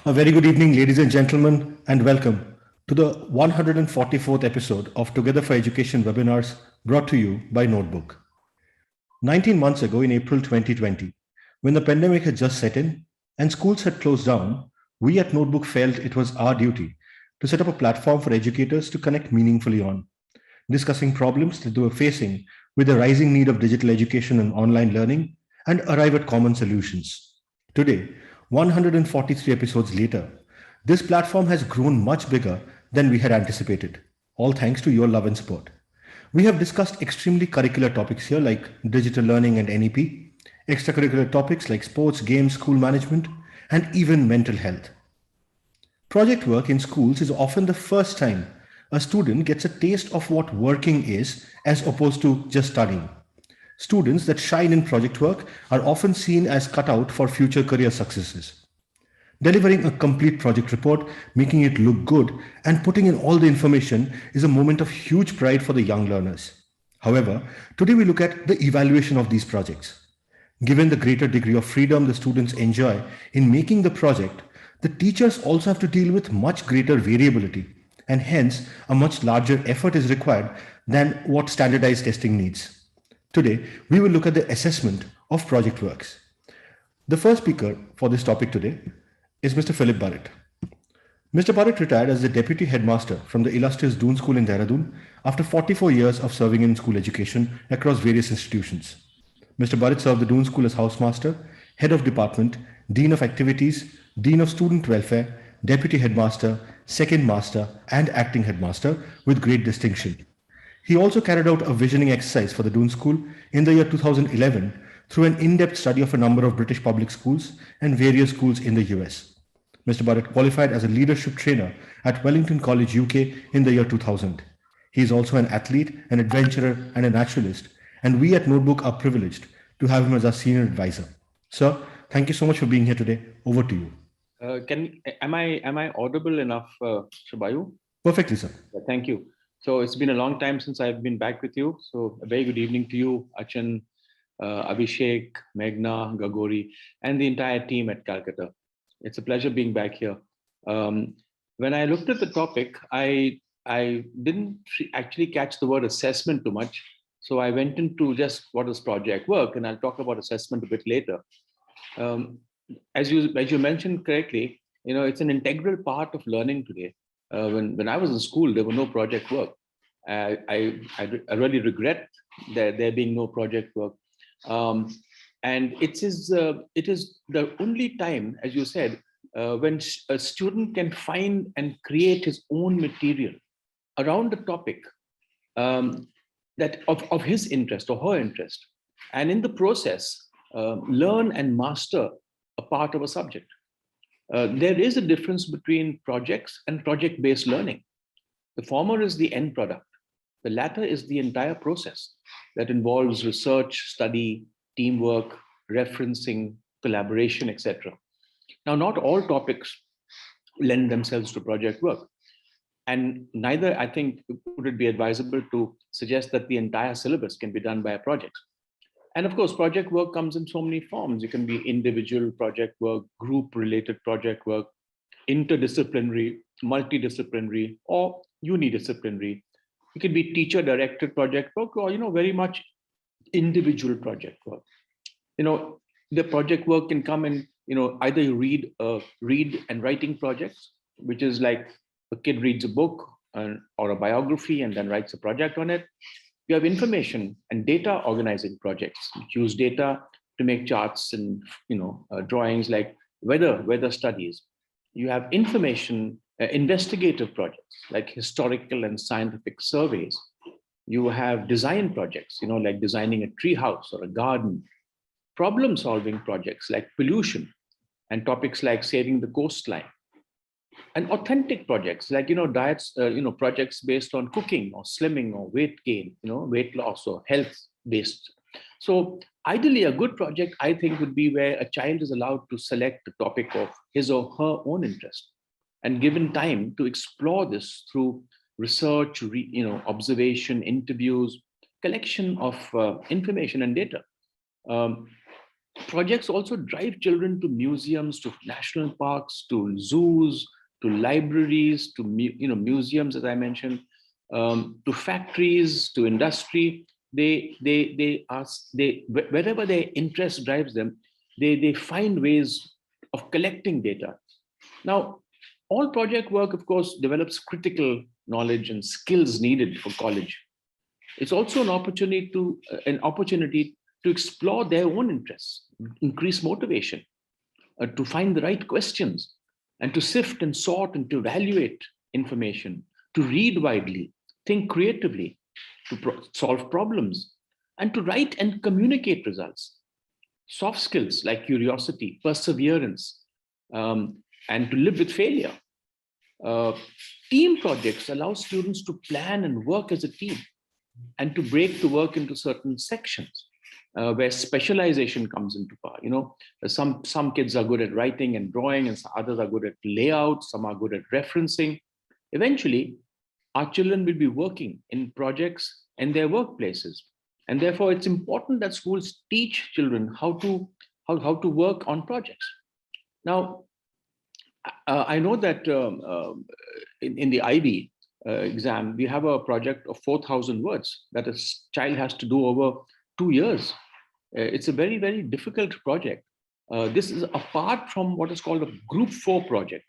A very good evening, ladies and gentlemen, and welcome to the 144th episode of Together for Education webinars brought to you by Notebook. 19 months ago, in April 2020, when the pandemic had just set in and schools had closed down, we at Notebook felt it was our duty to set up a platform for educators to connect meaningfully on, discussing problems that they were facing with the rising need of digital education and online learning, and arrive at common solutions. Today, 143 episodes later, this platform has grown much bigger than we had anticipated, all thanks to your love and support. We have discussed extremely curricular topics here like digital learning and NEP, extracurricular topics like sports, games, school management, and even mental health. Project work in schools is often the first time a student gets a taste of what working is as opposed to just studying. Students that shine in project work are often seen as cut out for future career successes. Delivering a complete project report, making it look good, and putting in all the information is a moment of huge pride for the young learners. However, today we look at the evaluation of these projects. Given the greater degree of freedom the students enjoy in making the project, the teachers also have to deal with much greater variability, and hence a much larger effort is required than what standardized testing needs. Today, we will look at the assessment of project works. The first speaker for this topic today is Mr. Philip Burrett. Mr. Burrett retired as the Deputy Headmaster from the illustrious Doon School in Dehradun after 44 years of serving in school education across various institutions. Mr. Burrett served the Doon School as Housemaster, Head of Department, Dean of Activities, Dean of Student Welfare, Deputy Headmaster, Second Master, and Acting Headmaster with great distinction. He also carried out a visioning exercise for the Doon School in the year 2011 through an in-depth study of a number of British public schools and various schools in the US. Mr. Burrett qualified as a leadership trainer at Wellington College, UK in the year 2000. He is also an athlete, an adventurer, and a naturalist, and we at Notebook are privileged to have him as our senior advisor. Sir, thank you so much for being here today. Over to you. Am I audible enough, Shabayu? Perfectly, sir. Thank you. So it's been a long time since I've been back with you. So a very good evening to you, Achin, Abhishek, Meghna, Gagori, and the entire team at Calcutta. It's a pleasure being back here. When I looked at the topic, I didn't actually catch the word assessment too much. So I went into just what is project work, and I'll talk about assessment a bit later. As you mentioned correctly, it's an integral part of learning today. When I was in school, there were no project work. I really regret there being no project work. And it is the only time, as you said, when a student can find and create his own material around the topic that of his interest or her interest, and in the process, learn and master a part of a subject. There is a difference between projects and project-based learning. The former is the end product. The latter is the entire process that involves research, study, teamwork, referencing, collaboration, etc. Now, not all topics lend themselves to project work. And neither, I think, would it be advisable to suggest that the entire syllabus can be done by a project. And of course, project work comes in so many forms. It can be individual project work, group-related project work, interdisciplinary, multidisciplinary, or unidisciplinary. It can be teacher-directed project work, or very much individual project work. The project work can come in. Either you read and writing projects, which is like a kid reads a book or a biography and then writes a project on it. You have information and data organizing projects, which use data to make charts and drawings like weather studies. You have information investigative projects like historical and scientific surveys. You have design projects, like designing a tree house or a garden. Problem-solving projects like pollution and topics like saving the coastline. And authentic projects like diets, projects based on cooking or slimming or weight gain, weight loss or health based. So ideally, a good project, I think, would be where a child is allowed to select the topic of his or her own interest and given time to explore this through research, observation, interviews, collection of information and data. Projects also drive children to museums, to national parks, to zoos, to libraries, to museums, as I mentioned, to factories, to industry. Wherever their interest drives them, they find ways of collecting data. Now, all project work, of course, develops critical knowledge and skills needed for college. It's also an opportunity to explore their own interests, increase motivation, to find the right questions, and to sift and sort and to evaluate information, to read widely, think creatively, to solve problems, and to write and communicate results. Soft skills like curiosity, perseverance, and to live with failure. Team projects allow students to plan and work as a team and to break the work into certain sections where specialization comes into power. Some kids are good at writing and drawing, and others are good at layout, some are good at referencing. Eventually, our children will be working in projects and their workplaces. And therefore, it's important that schools teach children how to work on projects. Now, I know that in the IB exam, we have a project of 4,000 words that a child has to do over 2 years. It's a very, very difficult project. This is apart from what is called a Group 4 project,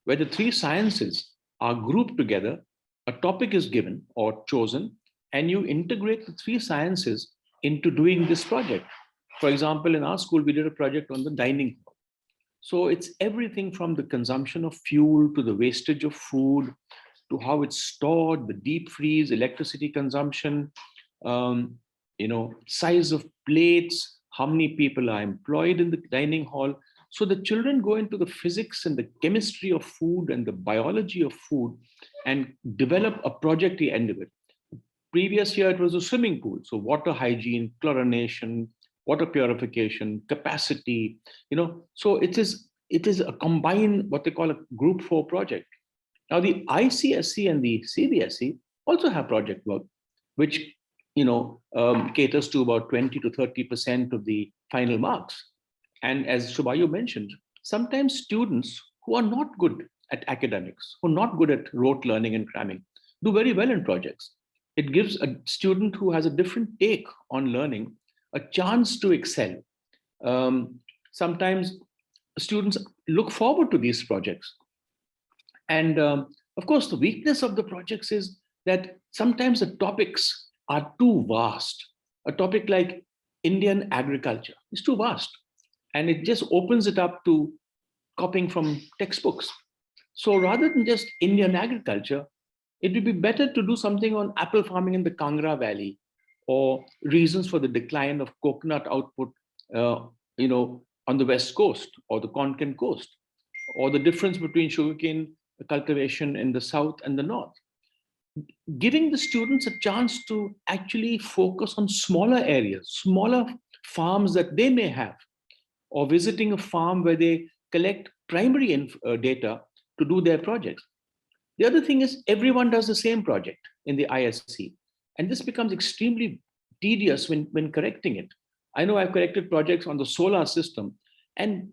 where the 3 sciences are grouped together, a topic is given or chosen, and you integrate the 3 sciences into doing this project. For example, in our school, we did a project on the dining hall. So it's everything from the consumption of fuel to the wastage of food, to how it's stored, the deep freeze, electricity consumption, size of plates, how many people are employed in the dining hall. So the children go into the physics and the chemistry of food and the biology of food and develop a project at the end of it. Previous year, it was a swimming pool. So water hygiene, chlorination, water purification, capacity, so it is a combined, what they call a Group 4 project. Now, the ICSE and the CBSE also have project work, which caters to about 20 to 30% of the final marks. And as Shubhayu mentioned, sometimes students who are not good at academics, who are not good at rote learning and cramming, do very well in projects. It gives a student who has a different take on learning a chance to excel. Sometimes students look forward to these projects. And of course, the weakness of the projects is that sometimes the topics are too vast. A topic like Indian agriculture is too vast, and it just opens it up to copying from textbooks. So rather than just Indian agriculture, it would be better to do something on apple farming in the Kangra Valley, or reasons for the decline of coconut output, on the West Coast or the Konkan Coast, or the difference between sugarcane cultivation in the South and the North. Giving the students a chance to actually focus on smaller areas, smaller farms that they may have, or visiting a farm where they collect primary data to do their projects. The other thing is everyone does the same project in the ISC, and this becomes extremely tedious when correcting it. I know I've corrected projects on the solar system, and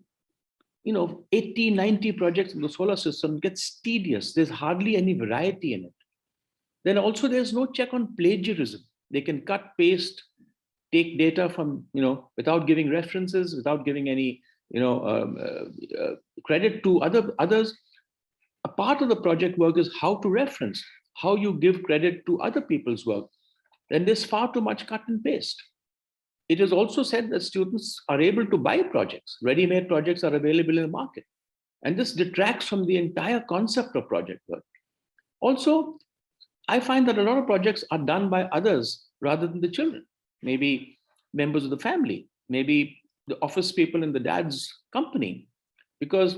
80, 90 projects in the solar system gets tedious. There's hardly any variety in it. Then also there's no check on plagiarism. They can cut, paste, take data from, without giving references, without giving any, credit to others. A part of the project work is how to reference, how you give credit to other people's work. Then there's far too much cut and paste. It is also said that students are able to buy projects. Ready-made projects are available in the market. And this detracts from the entire concept of project work. Also, I find that a lot of projects are done by others rather than the children. Maybe members of the family, maybe the office people in the dad's company. Because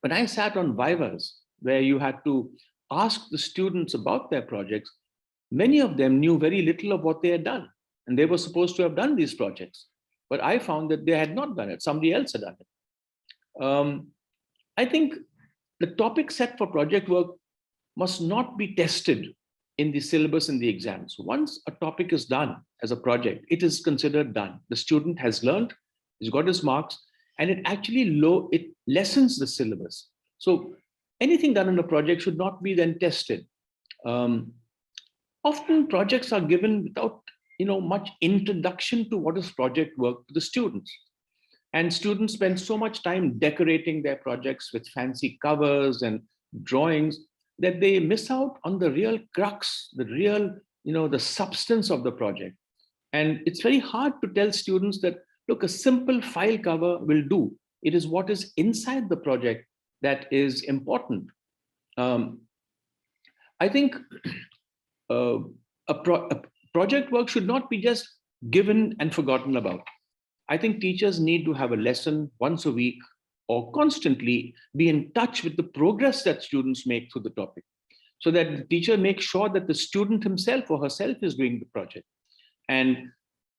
when I sat on vivas, where you had to ask the students about their projects, many of them knew very little of what they had done. And they were supposed to have done these projects. But I found that they had not done it. Somebody else had done it. I think the topic set for project work must not be tested in the syllabus in the exams. Once a topic is done as a project, it is considered done. The student has learned, he's got his marks, and it actually it lessens the syllabus. So anything done in a project should not be then tested. Um, Often projects are given without much introduction to what is project work to the students. And students spend so much time decorating their projects with fancy covers and drawings that they miss out on the real crux, the real, the substance of the project. And it's very hard to tell students that, look, a simple file cover will do. It is what is inside the project that is important. I think uh, a project work should not be just given and forgotten about. I think teachers need to have a lesson once a week or constantly be in touch with the progress that students make through the topic, so that the teacher makes sure that the student himself or herself is doing the project. And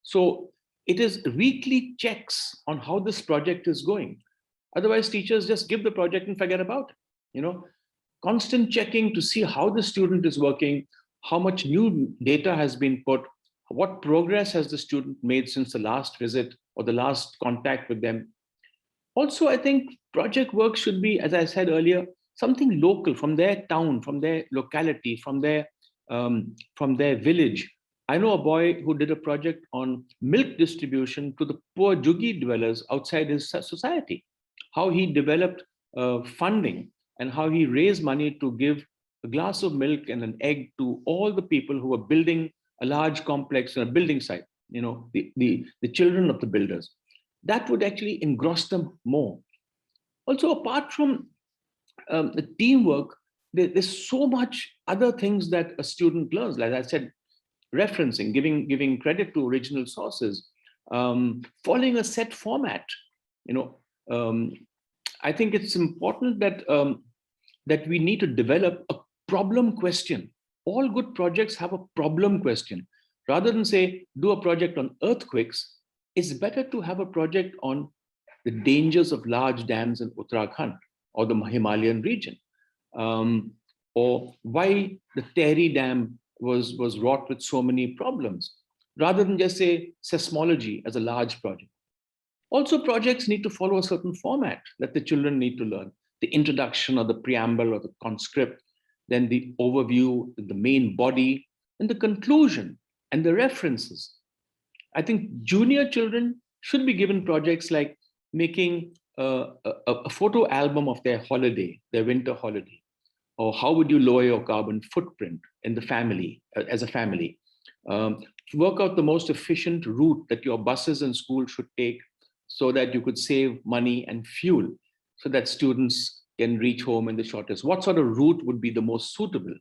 so it is weekly checks on how this project is going. Otherwise, teachers just give the project and forget about it. Constant checking to see how the student is working, how much new data has been put, what progress has the student made since the last visit or the last contact with them. Also, I think project work should be, as I said earlier, something local, from their town, from their locality, from their village. I know a boy who did a project on milk distribution to the poor Juggi dwellers outside his society, how he developed funding and how he raised money to give a glass of milk and an egg to all the people who were building a large complex and a building site, the children of the builders. That would actually engross them more. Also, apart from the teamwork, there's so much other things that a student learns. Like I said, referencing, giving credit to original sources, following a set format. I think it's important that we need to develop a problem question. All good projects have a problem question. Rather than say, do a project on earthquakes, it's better to have a project on the dangers of large dams in Uttarakhand or the Himalayan region, or why the Tehri Dam was wrought with so many problems, rather than just say seismology as a large project. Also, projects need to follow a certain format that the children need to learn: the introduction or the preamble or the conscript, then the overview, the main body, and the conclusion and the references. I think junior children should be given projects like making a photo album of their holiday, their winter holiday, or how would you lower your carbon footprint in the family, as a family. Work out the most efficient route that your buses and schools should take so that you could save money and fuel, so that students can reach home in the shortest. What sort of route would be the most suitable?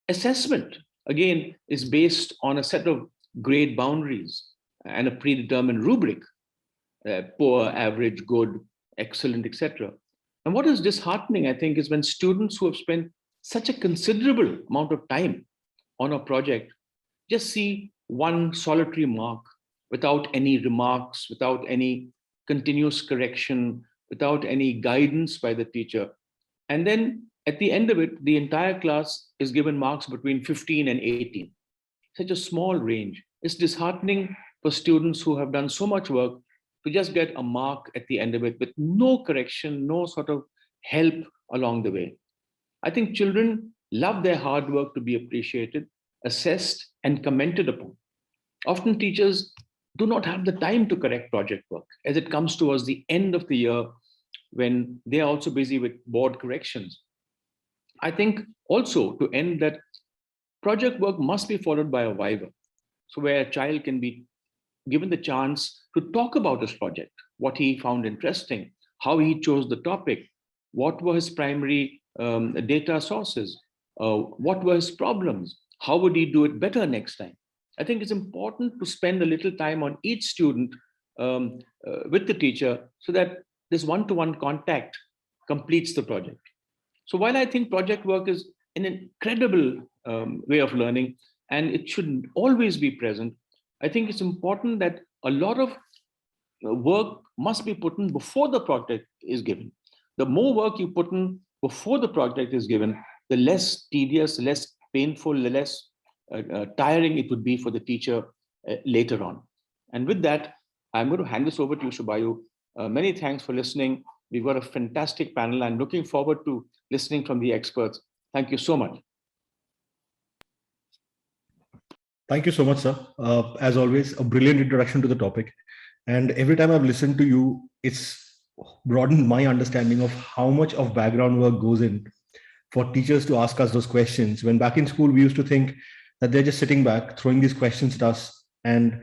Assessment, again, is based on a set of grade boundaries and a predetermined rubric: poor, average, good, excellent, etc. And what is disheartening, I think, is when students who have spent such a considerable amount of time on a project just see one solitary mark without any remarks, without any continuous correction, without any guidance by the teacher. And then at the end of it, the entire class is given marks between 15 and 18. Such a small range. It's disheartening for students who have done so much work to just get a mark at the end of it with no correction, no sort of help along the way. I think children love their hard work to be appreciated, assessed, and commented upon. Often teachers do not have the time to correct project work as it comes towards the end of the year, when they are also busy with board corrections. I think also, to end, that project work must be followed by a viva, so where a child can be given the chance to talk about his project, what he found interesting, how he chose the topic, what were his primary data sources, what were his problems, how would he do it better next time. I think it's important to spend a little time on each student with the teacher, so that this one-to-one contact completes the project. So while I think project work is an incredible way of learning, and it should always be present, I think it's important that a lot of work must be put in before the project is given. The more work you put in before the project is given, the less tedious, less painful, the less tiring it would be for the teacher later on. And with that, I'm going to hand this over to you, Shubayu. Many thanks for listening. We've got a fantastic panel. I'm looking forward to listening from the experts. Thank you so much. Thank you so much, sir. As always, a brilliant introduction to the topic. And every time I've listened to you, it's broadened my understanding of how much of background work goes in for teachers to ask us those questions. When back in school, we used to think that they're just sitting back, throwing these questions at us and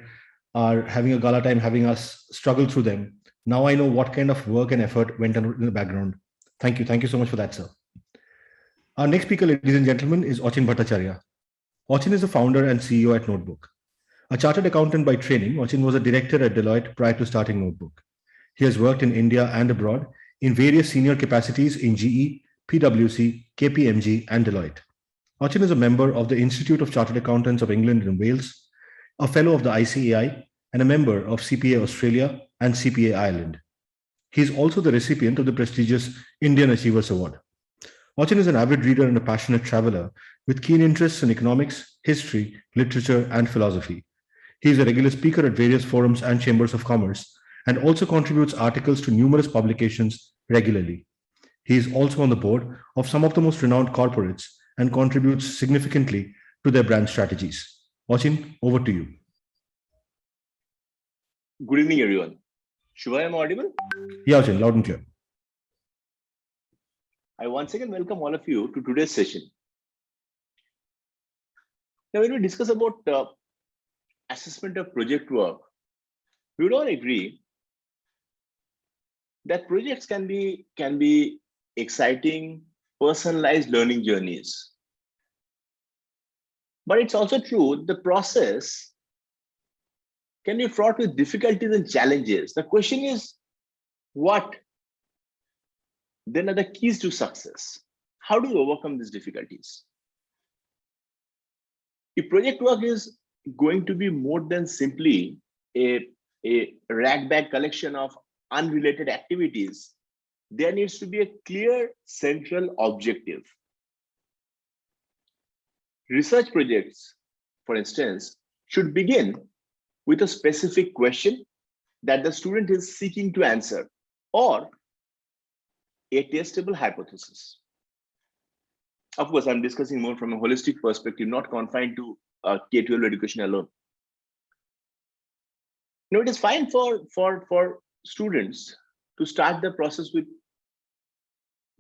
are having a gala time, having us struggle through them. Now I know what kind of work and effort went on in the background. Thank you. Thank you so much for that, sir. Our next speaker, ladies and gentlemen, is Achin Bhattacharyya. Achin is the founder and CEO at Notebook. A chartered accountant by training, Achin was a director at Deloitte prior to starting Notebook. He has worked in India and abroad in various senior capacities in GE, PwC, KPMG, and Deloitte. Achin is a member of the Institute of Chartered Accountants of England and Wales, a fellow of the ICAI, and a member of CPA Australia and CPA Ireland. He is also the recipient of the prestigious Indian Achievers Award. Achin is an avid reader and a passionate traveler with keen interests in economics, history, literature, and philosophy. He is a regular speaker at various forums and chambers of commerce and also contributes articles to numerous publications regularly. He is also on the board of some of the most renowned corporates and contributes significantly to their brand strategies. Achin, over to you. Good evening, everyone. Shiva, am I audible? Yeah, Achin, loud and clear. I once again welcome all of you to today's session. Now, when we discuss about assessment of project work, we would all agree that projects can be exciting, personalized learning journeys. But it's also true the process can be fraught with difficulties and challenges. The question is, what then are the keys to success? How do you overcome these difficulties? If project work is going to be more than simply a ragbag collection of unrelated activities, there needs to be a clear central objective. Research projects, for instance, should begin with a specific question that the student is seeking to answer, or a testable hypothesis. Of course, I'm discussing more from a holistic perspective, not confined to K-12 education alone. Now, it is fine for students to start the process with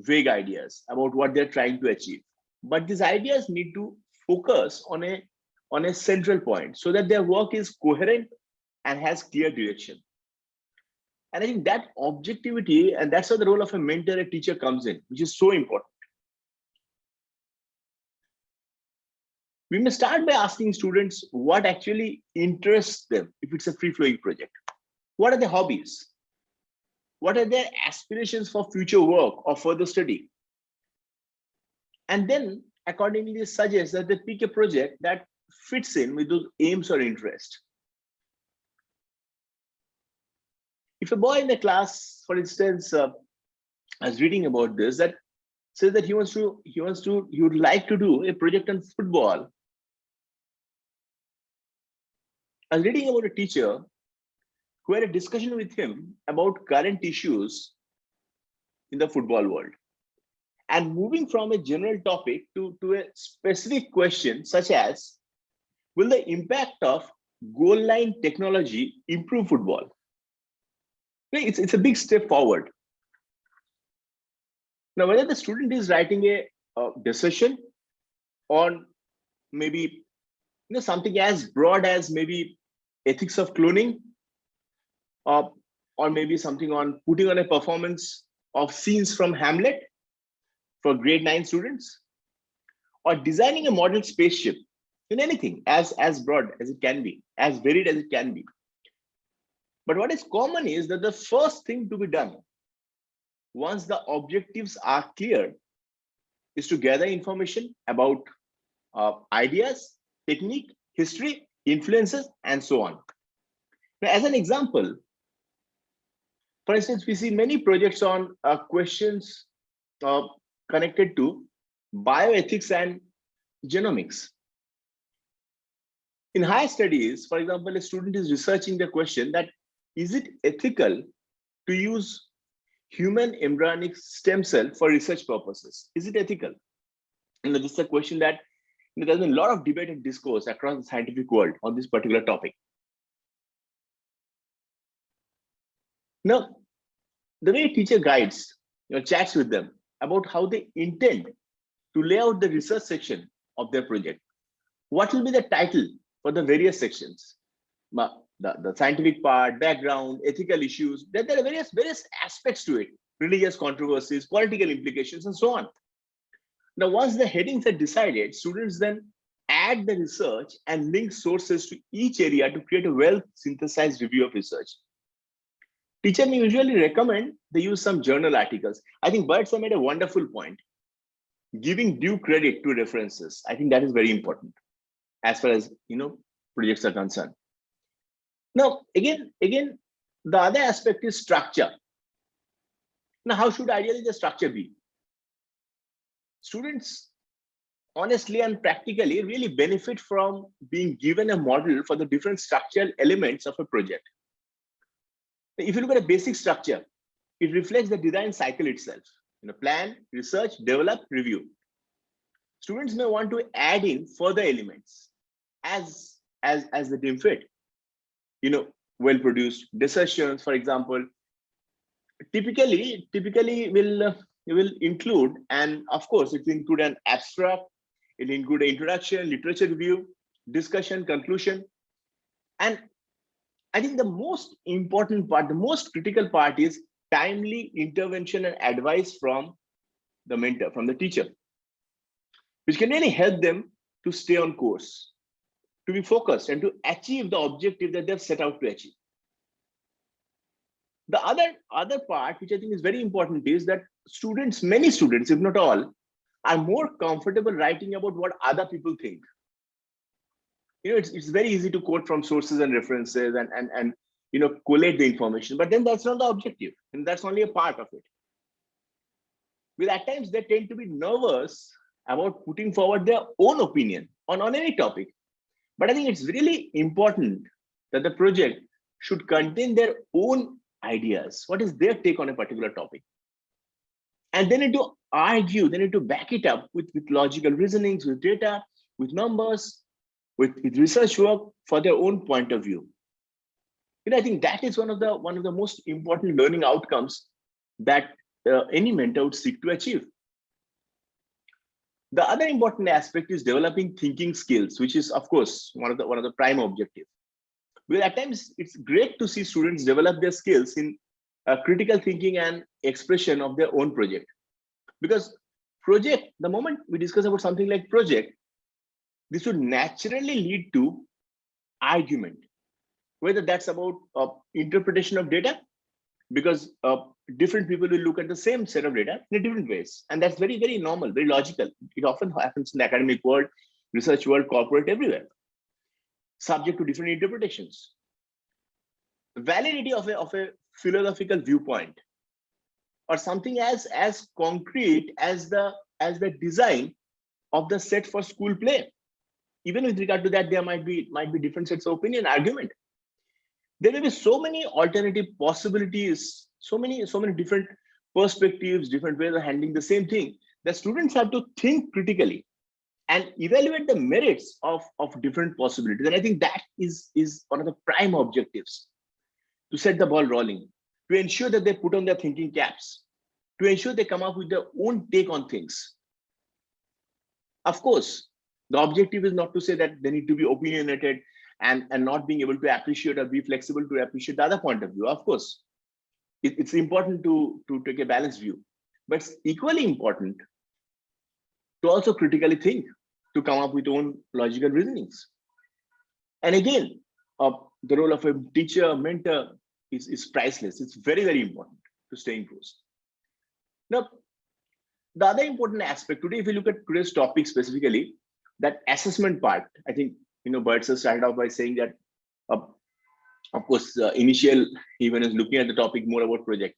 vague ideas about what they're trying to achieve. But these ideas need to focus on a central point so that their work is coherent and has clear direction. And I think that objectivity, and that's where the role of a mentor, a teacher comes in, which is so important. We may start by asking students what actually interests them if it's a free-flowing project. What are their hobbies? What are their aspirations for future work or further study? And then accordingly suggest that they pick a project that fits in with those aims or interests. If a boy in the class, for instance, is reading about this, that says that he would like to do a project on football. I was reading about a teacher who had a discussion with him about current issues in the football world, and moving from a general topic to a specific question such as, will the impact of goal line technology improve football? It's a big step forward. Now, whether the student is writing a discussion on maybe something as broad as maybe ethics of cloning, or maybe something on putting on a performance of scenes from Hamlet for grade 9 students, or designing a model spaceship, in anything as broad as it can be, as varied as it can be. But what is common is that the first thing to be done once the objectives are clear is to gather information about ideas, technique, history, influences, and so on. Now, as an example, for instance, we see many projects on questions connected to bioethics and genomics. In higher studies, for example, a student is researching the question that is it ethical to use human embryonic stem cell for research purposes? Is it ethical? This is a question that there's been a lot of debate and discourse across the scientific world on this particular topic. Now, the way teacher guides, chats with them about how they intend to lay out the research section of their project. What will be the title for the various sections? The scientific part, background, ethical issues. There are various aspects to it: religious controversies, political implications, and so on. Now, once the headings are decided, students then add the research and link sources to each area to create a well-synthesized review of research. Teacher may usually recommend they use some journal articles. I think Burrett made a wonderful point. Giving due credit to references. I think that is very important as far as projects are concerned. Now, again, the other aspect is structure. Now, how should ideally the structure be? Students, honestly and practically, really benefit from being given a model for the different structural elements of a project. If you look at a basic structure, it reflects the design cycle itself. Plan, research, develop, review. Students may want to add in further elements as the deem fit. Well-produced discussions, for example, typically will include, and of course, it will include an abstract, it will include an introduction, literature review, discussion, conclusion. And I think the most important part, the most critical part is timely intervention and advice from the mentor, from the teacher, which can really help them to stay on course, to be focused, and to achieve the objective that they've set out to achieve. The other part, which I think is very important, is that students, many students, if not all, are more comfortable writing about what other people think. It's very easy to quote from sources and references and collate the information, but then that's not the objective, and that's only a part of it. With at times they tend to be nervous about putting forward their own opinion on any topic. But I think it's really important that the project should contain their own ideas. What is their take on a particular topic? And they need to argue, they need to back it up with logical reasonings, with data, with numbers, with research work for their own point of view. I think that is one of the most important learning outcomes that any mentor would seek to achieve. The other important aspect is developing thinking skills, which is, of course, one of the prime objectives. Well, at times it's great to see students develop their skills in critical thinking and expression of their own project. Because project, the moment we discuss about something like project, this would naturally lead to argument, whether that's about interpretation of data, because different people will look at the same set of data in different ways. And that's very, very normal, very logical. It often happens in the academic world, research world, corporate, everywhere, subject to different interpretations. Validity of a philosophical viewpoint, or something as concrete as the design of the set for school play. Even with regard to that, there might be different sets of opinion, argument. There may be so many alternative possibilities, so many different perspectives, different ways of handling the same thing, that students have to think critically and evaluate the merits of different possibilities. And I think that is one of the prime objectives, to set the ball rolling, to ensure that they put on their thinking caps, to ensure they come up with their own take on things. Of course, the objective is not to say that they need to be opinionated and not being able to appreciate or be flexible to appreciate the other point of view. Of course, it's important to take a balanced view, but it's equally important to also critically think, to come up with own logical reasonings. And again, the role of a teacher, mentor is priceless. It's very, very important to stay engrossed. Now, the other important aspect today, if you look at today's topic specifically, that assessment part, I think, Burrett started off by saying that, of course, initial even is looking at the topic more about project.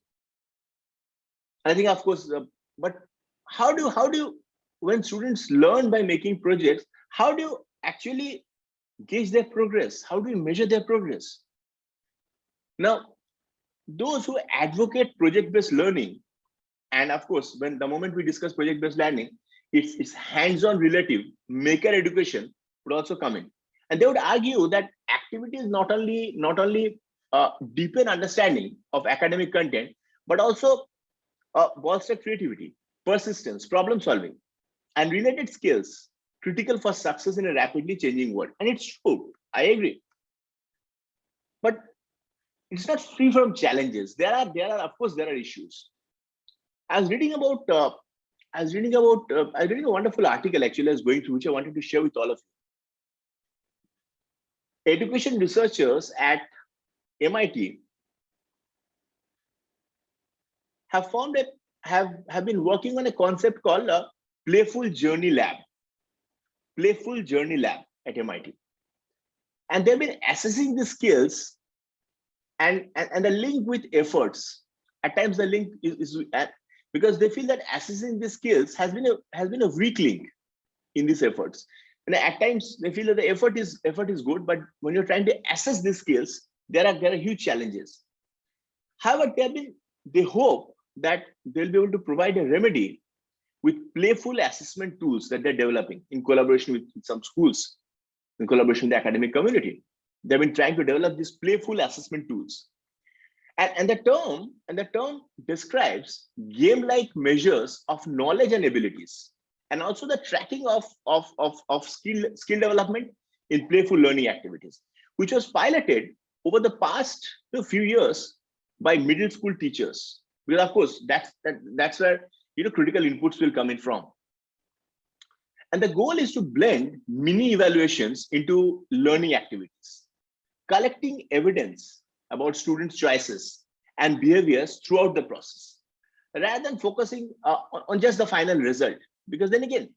I think, of course, but how do you, when students learn by making projects, how do you actually gauge their progress? How do you measure their progress? Now, those who advocate project-based learning, and of course, when the moment we discuss project-based learning, it's hands-on relative, maker education would also come in. And they would argue that activities not only deepen understanding of academic content, but also bolster creativity, persistence, problem solving, and related skills critical for success in a rapidly changing world. And it's true, I agree. But it's not free from challenges. There are of course there are issues. I was reading a wonderful article actually I was going through, which I wanted to share with all of you. Education researchers at MIT have been working on a concept called a playful journey lab at MIT. And they've been assessing the skills and the link with efforts. At times the link is because they feel that assessing the skills has been a weak link in these efforts. And at times they feel that the effort is good, but when you're trying to assess these skills, there are huge challenges. However, they hope that they'll be able to provide a remedy with playful assessment tools that they're developing in collaboration with some schools, in collaboration with the academic community. They've been trying to develop these playful assessment tools. And the term describes game-like measures of knowledge and abilities, and also the tracking of skill development in playful learning activities, which was piloted over the past few years by middle school teachers. Because of course that's where critical inputs will come in from. And the goal is to blend mini evaluations into learning activities, collecting evidence about students' choices and behaviors throughout the process, rather than focusing on just the final result. Because then again,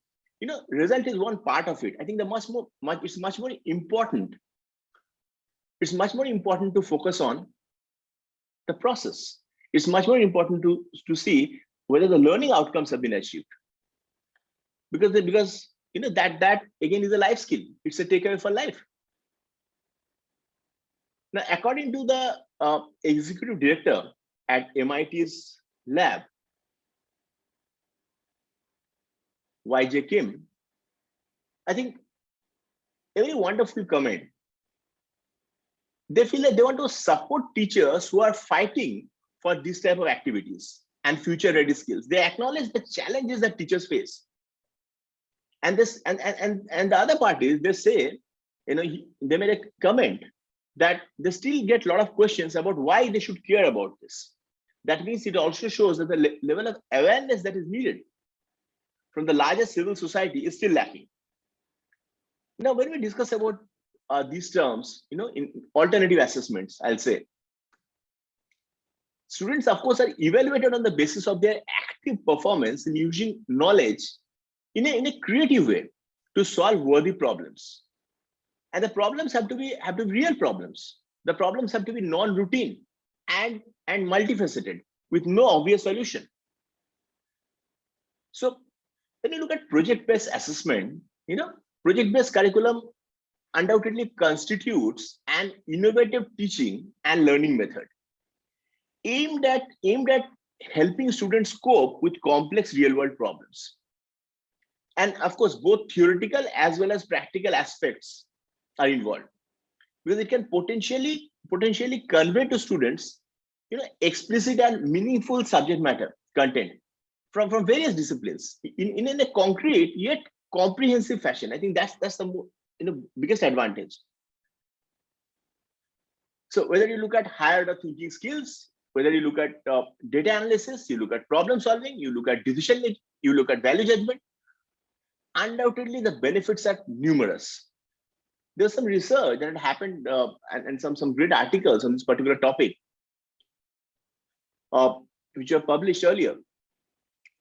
result is one part of it. I think it's much more important. It's much more important to focus on the process. It's much more important to see whether the learning outcomes have been achieved. Because that again is a life skill. It's a takeaway for life. Now, according to the executive director at MIT's lab, YJ Kim, I think a very wonderful comment. They feel that they want to support teachers who are fighting for this type of activities and future ready skills. They acknowledge the challenges that teachers face. And the other part is they say, they made a comment that they still get a lot of questions about why they should care about this. That means it also shows that the level of awareness that is needed from the larger civil society is still lacking. Now, when we discuss about these terms, in alternative assessments, I'll say, students, of course, are evaluated on the basis of their active performance in using knowledge in a creative way to solve worthy problems. And the problems have to be real problems. The problems have to be non-routine and multifaceted with no obvious solution. So when you look at project-based assessment, project-based curriculum undoubtedly constitutes an innovative teaching and learning method aimed at helping students cope with complex real-world problems. And of course, both theoretical as well as practical aspects are involved, because it can potentially convey to students explicit and meaningful subject matter content from various disciplines in a concrete yet comprehensive fashion. I think that's the biggest advantage. So whether you look at higher order thinking skills, whether you look at data analysis, you look at problem solving, you look at decision making, you look at value judgment, undoubtedly the benefits are numerous. There's some research that had happened and some great articles on this particular topic, which were published earlier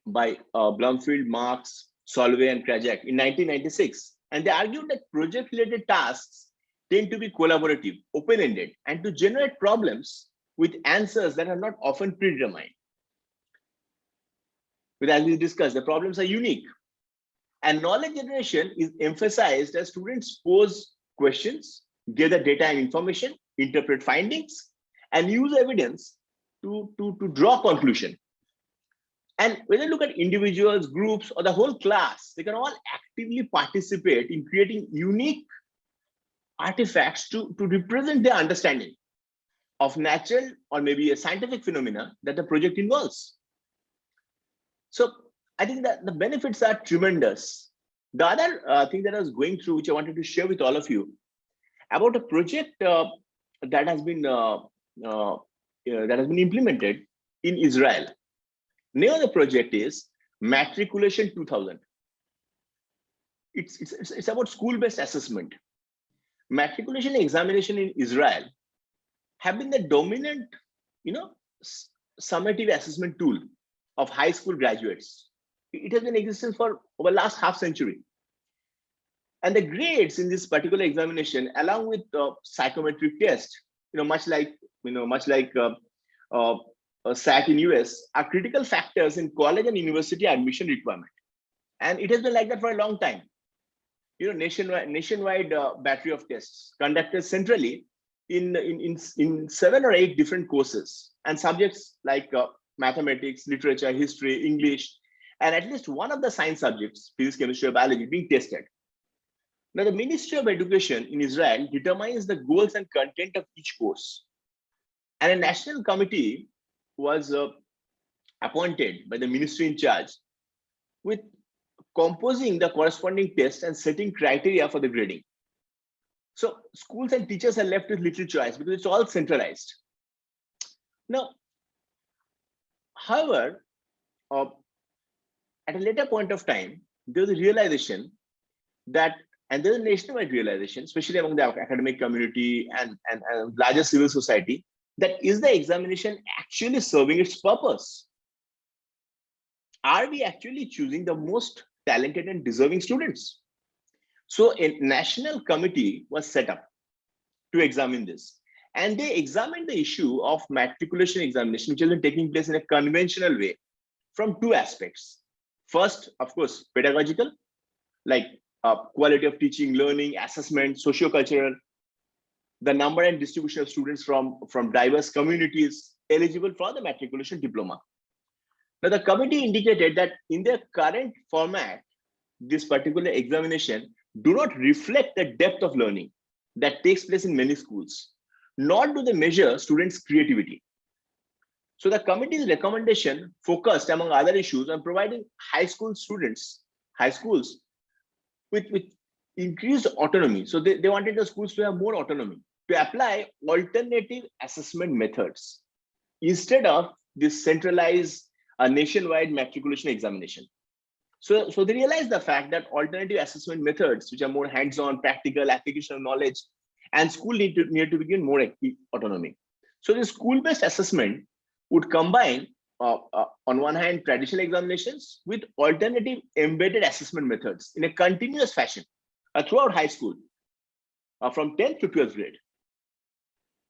by Blumfield, Marks, Solvay, and Krajak in 1996. And they argued that project-related tasks tend to be collaborative, open-ended, and to generate problems with answers that are not often predetermined. But as we discussed, the problems are unique. And knowledge generation is emphasized as students pose questions, gather data and information, interpret findings, and use evidence to draw conclusion. And when you look at individuals, groups, or the whole class, they can all actively participate in creating unique artifacts to represent their understanding of natural or maybe a scientific phenomena that the project involves. So I think that the benefits are tremendous. The other thing that I was going through, which I wanted to share with all of you, about a project that has been implemented in Israel. Name of the project is Matriculation 2000. It's about school-based assessment. Matriculation examination in Israel have been the dominant, summative assessment tool of high school graduates. It has been in existence for over the last half century. And the grades in this particular examination, along with psychometric test, much like a SAT in US, are critical factors in college and university admission requirement. And it has been like that for a long time. Nationwide battery of tests conducted centrally in 7 or 8 different courses and subjects like mathematics, literature, history, English, and at least one of the science subjects, physics, chemistry, or biology, being tested. Now, the Ministry of Education in Israel determines the goals and content of each course. And a national committee was appointed by the ministry in charge with composing the corresponding test and setting criteria for the grading. So schools and teachers are left with little choice because it's all centralized. Now, however, at a later point of time, there was a realization that, and there's a nationwide realization, especially among the academic community and larger civil society, that is the examination actually serving its purpose? Are we actually choosing the most talented and deserving students? So a national committee was set up to examine this. And they examined the issue of matriculation examination, which has been taking place in a conventional way from 2 aspects. First, of course, pedagogical, like quality of teaching, learning, assessment, socio-cultural, the number and distribution of students from diverse communities eligible for the matriculation diploma. Now, the committee indicated that in their current format, this particular examination do not reflect the depth of learning that takes place in many schools, nor do they measure students' creativity. So the committee's recommendation focused, among other issues, on providing high schools with increased autonomy. So they wanted the schools to have more autonomy, to apply alternative assessment methods instead of this centralized nationwide matriculation examination. So they realized the fact that alternative assessment methods, which are more hands-on, practical, application of knowledge, and school need to be given more autonomy. So the school-based assessment would combine, on one hand, traditional examinations with alternative embedded assessment methods in a continuous fashion throughout high school, from 10th to 12th grade.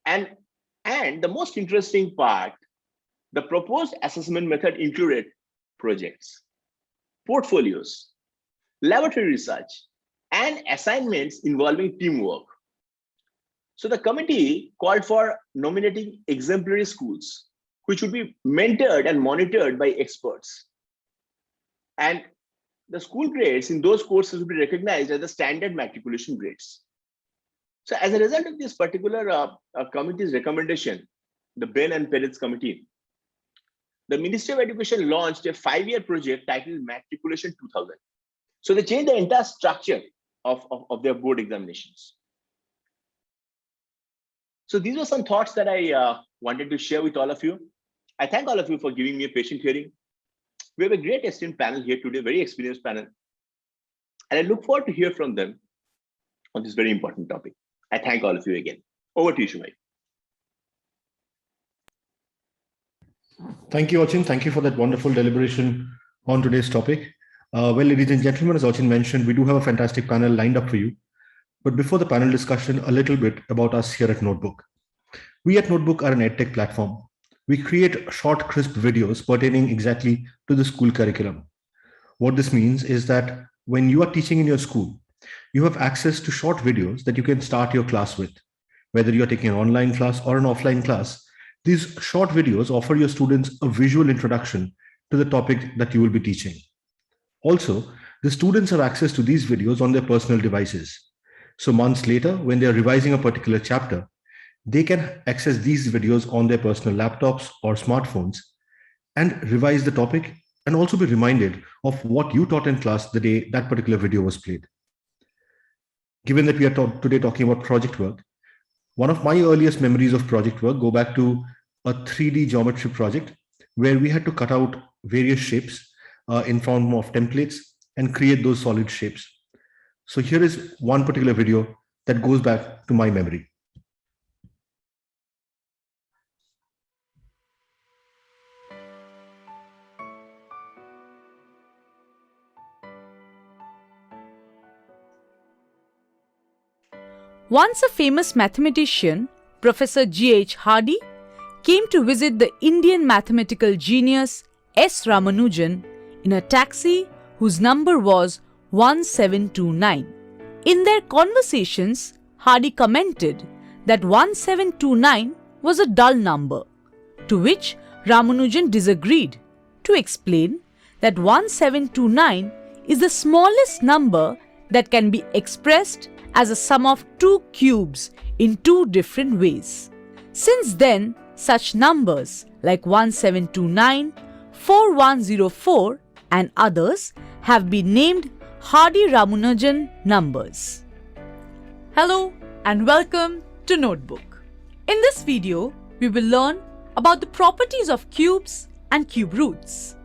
And the most interesting part, the proposed assessment method included projects, portfolios, laboratory research, and assignments involving teamwork. So the committee called for nominating exemplary schools, which would be mentored and monitored by experts. And the school grades in those courses would be recognized as the standard matriculation grades. So as a result of this particular committee's recommendation, the Ben and Peretz committee, the Ministry of Education launched a 5-year project titled Matriculation 2000. So they changed the entire structure of their board examinations. So these were some thoughts that I wanted to share with all of you. I thank all of you for giving me a patient hearing. We have a great esteemed panel here today, very experienced panel. And I look forward to hear from them on this very important topic. I thank all of you again. Over to you, Shivani. Thank you, Achin. Thank you for that wonderful deliberation on today's topic. Well, ladies and gentlemen, as Achin mentioned, we do have a fantastic panel lined up for you. But before the panel discussion, a little bit about us here at Notebook. We at Notebook are an EdTech platform. We create short, crisp videos pertaining exactly to the school curriculum. What this means is that when you are teaching in your school, you have access to short videos that you can start your class with. Whether you're taking an online class or an offline class, These short videos offer your students a visual introduction to the topic that you will be teaching. Also, the students have access to these videos on their personal devices. So months later, when they are revising a particular chapter, they can access these videos on their personal laptops or smartphones and revise the topic and also be reminded of what you taught in class the day that particular video was played. Given that we are today talking about project work, one of my earliest memories of project work go back to a 3D geometry project where we had to cut out various shapes in form of templates and create those solid shapes. So here is one particular video that goes back to my memory. Once a famous mathematician, Professor G.H. Hardy, came to visit the Indian mathematical genius S. Ramanujan in a taxi whose number was 1729. In their conversations, Hardy commented that 1729 was a dull number, to which Ramanujan disagreed to explain that 1729 is the smallest number that can be expressed as a sum of two cubes in two different ways. Since then, such numbers like 1729, 4104 and others have been named Hardy-Ramanujan numbers. Hello and welcome to Notebook. In this video, we will learn about the properties of cubes and cube roots.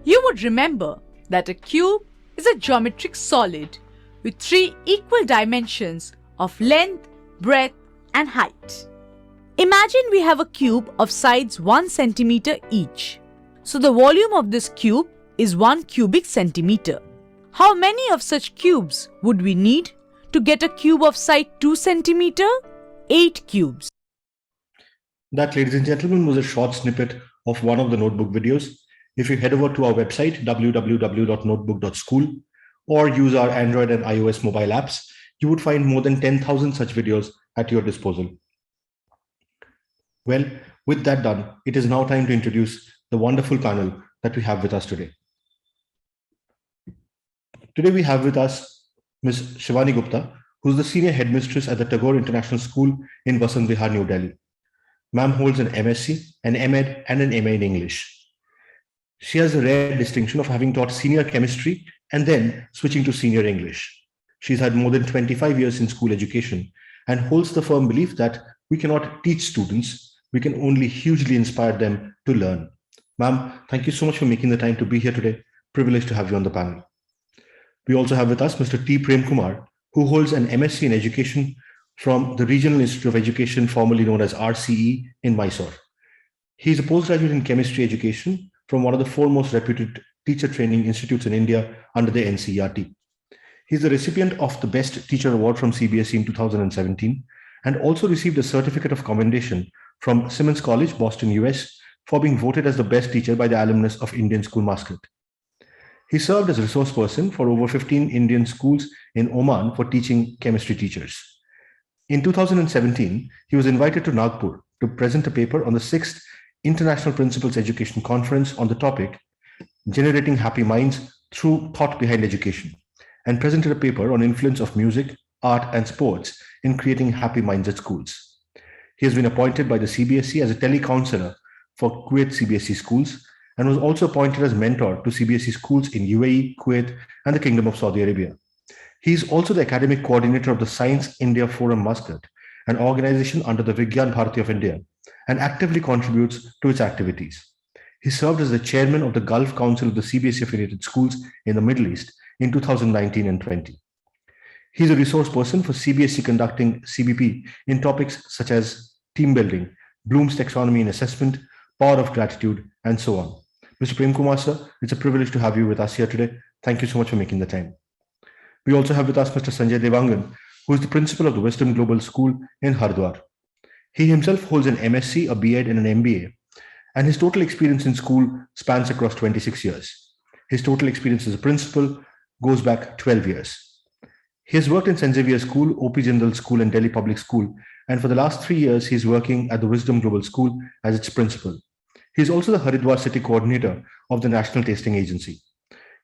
You would remember that a cube is a geometric solid with three equal dimensions of length, breadth, and height. Imagine we have a cube of sides 1 centimeter each. So the volume of this cube is 1 cubic centimeter. How many of such cubes would we need to get a cube of side 2 centimeter? 8 cubes. That, ladies and gentlemen, was a short snippet of one of the notebook videos. If you head over to our website, www.notebook.school, or use our Android and iOS mobile apps, you would find more than 10,000 such videos at your disposal. Well, with that done, it is now time to introduce the wonderful panel that we have with us today. Today we have with us Ms. Shivani Gupta, who is the Senior Headmistress at the Tagore International School in Vasant Vihar, New Delhi. Ma'am holds an MSc, an MEd, and an MA in English. She has the rare distinction of having taught senior chemistry and then switching to senior English. She's had more than 25 years in school education and holds the firm belief that we cannot teach students, we can only hugely inspire them to learn. Ma'am, thank you so much for making the time to be here today. Privileged to have you on the panel. We also have with us Mr. T. Premkumar, who holds an MSc in education from the Regional Institute of Education, formerly known as RCE in Mysore. He is a postgraduate in chemistry education from one of the foremost reputed teacher training institutes in India under the NCERT. He is the recipient of the Best Teacher Award from CBSE in 2017 and also received a certificate of commendation from Simmons College, Boston, US, for being voted as the best teacher by the alumnus of Indian School Mascot. He served as resource person for over 15 Indian schools in Oman for teaching chemistry teachers. In 2017, he was invited to Nagpur to present a paper on the 6th International Principles Education Conference on the topic, Generating Happy Minds Through Thought Behind Education, and presented a paper on influence of music, art, and sports in creating happy minds at schools. He has been appointed by the CBSE as a tele-counselor for Kuwait CBSE schools and was also appointed as mentor to CBSE schools in UAE, Kuwait, and the Kingdom of Saudi Arabia. He is also the academic coordinator of the Science India Forum Muscat, an organization under the Vigyan Bharati of India, and actively contributes to its activities. He served as the chairman of the Gulf Council of the CBSE affiliated schools in the Middle East in 2019 and 20. He is a resource person for CBSE conducting CBP in topics such as team building, Bloom's taxonomy in assessment, power of gratitude, and so on. Mr. Premkumar, sir, it's a privilege to have you with us here today. Thank you so much for making the time. We also have with us Mr. Sanjay Dewangan, who is the principal of the Wisdom Global School in Haridwar. He himself holds an MSc, a B.Ed, and an MBA, and his total experience in school spans across 26 years. His total experience as a principal goes back 12 years. He has worked in St. Xavier's School, OP Jindal School, and Delhi Public School and for the last 3 years, he's working at the Wisdom Global School as its principal. He's also the Haridwar City Coordinator of the National Tasting Agency.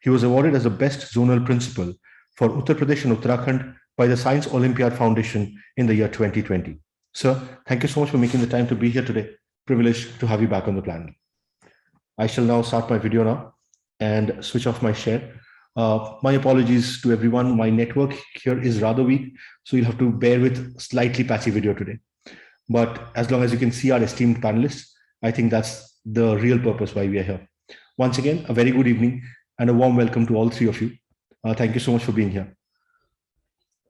He was awarded as the Best Zonal Principal for Uttar Pradesh and Uttarakhand by the Science Olympiad Foundation in the year 2020. Sir, thank you so much for making the time to be here today. Privileged to have you back on the panel. I shall now start my video now and switch off my share. My apologies to everyone. My network here is rather weak, so you'll have to bear with slightly patchy video today. But as long as you can see our esteemed panelists, I think that's the real purpose why we are here. Once again, a very good evening and a warm welcome to all three of you. Thank you so much for being here.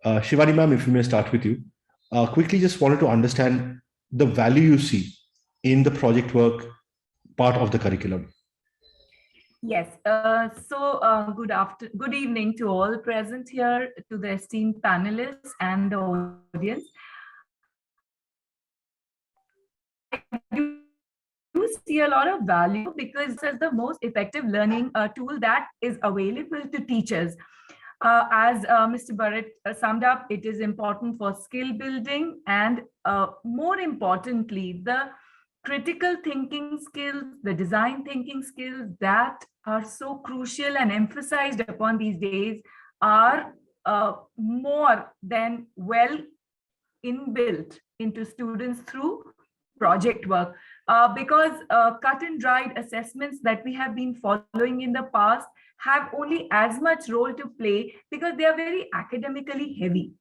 Shivani ma'am, if we may start with you. Quickly just wanted to understand the value you see in the project work part of the curriculum. Yes. Good evening to all present here, to the esteemed panelists and the audience. I do see a lot of value because it's the most effective learning tool that is available to teachers. As Mr. Burrett summed up, it is important for skill building and more importantly, the critical thinking skills, the design thinking skills that are so crucial and emphasized upon these days are more than well inbuilt into students through project work. Because cut and dried assessments that we have been following in the past have only as much role to play because they are very academically heavy.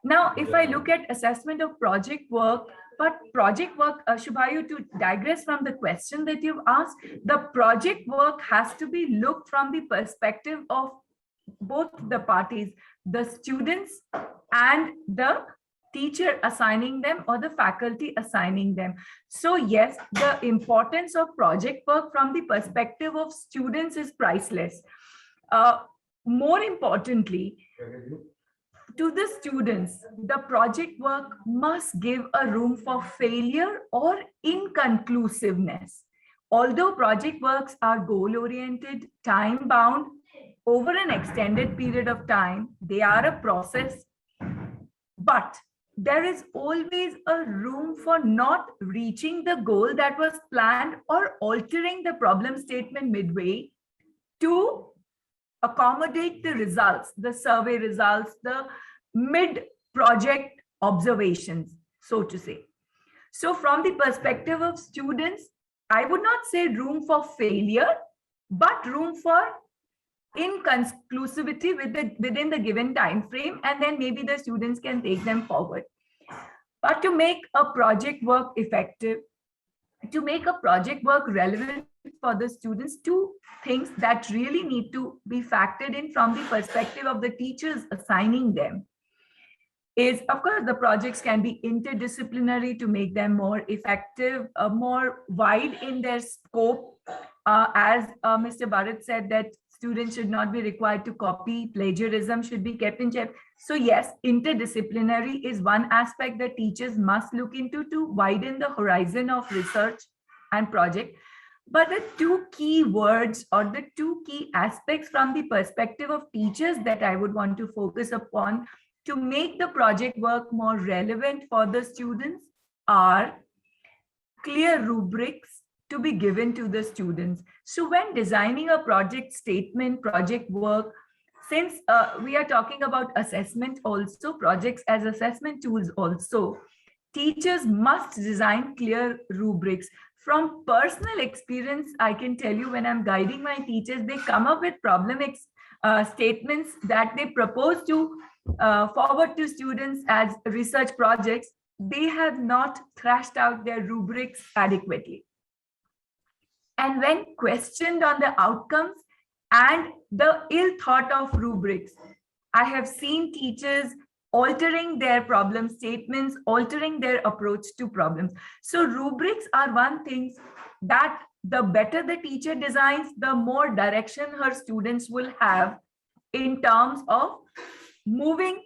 Now, if I look at assessment of project work, Shubhayu, to digress from the question that you've asked, the project work has to be looked from the perspective of both the parties, the students and the teacher assigning them or the faculty assigning them. So yes, the importance of project work from the perspective of students is priceless. More importantly, to the students, the project work must give a room for failure or inconclusiveness. Although project works are goal-oriented, time-bound, over an extended period of time, they are a process, but there is always a room for not reaching the goal that was planned or altering the problem statement midway to accommodate the results, the survey results, the mid-project observations, so to say. So from the perspective of students, I would not say room for failure, but room for inconclusivity within the given time frame, and then maybe the students can take them forward. But to make a project work effective, to make a project work relevant for the students, two things that really need to be factored in from the perspective of the teachers assigning them is, of course, the projects can be interdisciplinary to make them more effective, more wide in their scope. As Mr. Burrett said, that students should not be required to copy, plagiarism should be kept in check. So yes, interdisciplinary is one aspect that teachers must look into to widen the horizon of research and project. But the two key words or the two key aspects from the perspective of teachers that I would want to focus upon to make the project work more relevant for the students are clear rubrics to be given to the students. So when designing a project statement, project work, since we are talking about assessment also, projects as assessment tools also, teachers must design clear rubrics. From personal experience, I can tell you when I'm guiding my teachers, they come up with problem statements that they propose to forward to students as research projects. They have not thrashed out their rubrics adequately. And when questioned on the outcomes and the ill thought of rubrics, I have seen teachers altering their problem statements, altering their approach to problems. So rubrics are one thing that the better the teacher designs, the more direction her students will have in terms of moving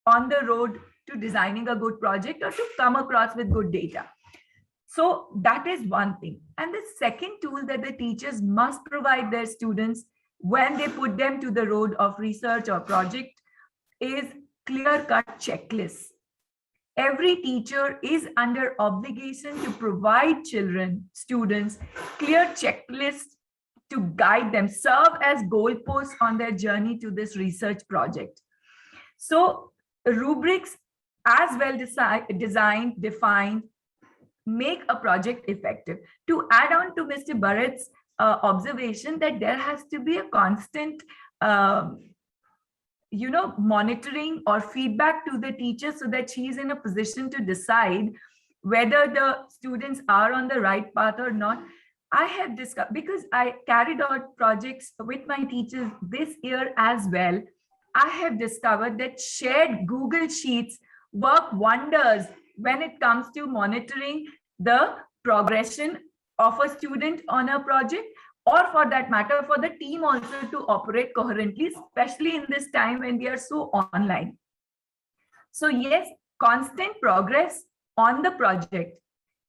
on the road to designing a good project or to come across with good data. So that is one thing. And the second tool that the teachers must provide their students when they put them to the road of research or project is clear-cut checklists. Every teacher is under obligation to provide children, students, clear checklists to guide them, serve as goalposts on their journey to this research project. So rubrics as well designed, defined, make a project effective. To add on to Mr. Burrett's observation that there has to be a constant monitoring or feedback to the teacher so that she is in a position to decide whether the students are on the right path or not. I have discovered, because I carried out projects with my teachers this year as well, I have discovered that shared Google Sheets work wonders when it comes to monitoring the progression of a student on a project, or for that matter, for the team also to operate coherently, especially in this time when we are so online. So yes, constant progress on the project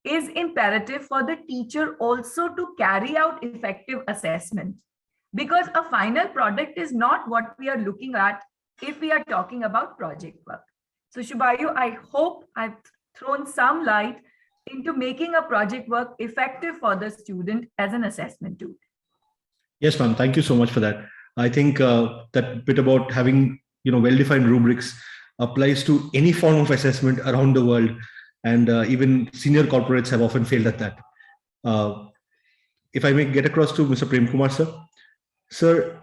is imperative for the teacher also to carry out effective assessment, because a final product is not what we are looking at if we are talking about project work. So Shubhayu, I hope I've thrown some light into making a project work effective for the student as an assessment tool. Yes, ma'am. Thank you so much for that. I think that bit about having well-defined rubrics applies to any form of assessment around the world, and even senior corporates have often failed at that. If I may get across to Mr. Premkumar, sir. Sir,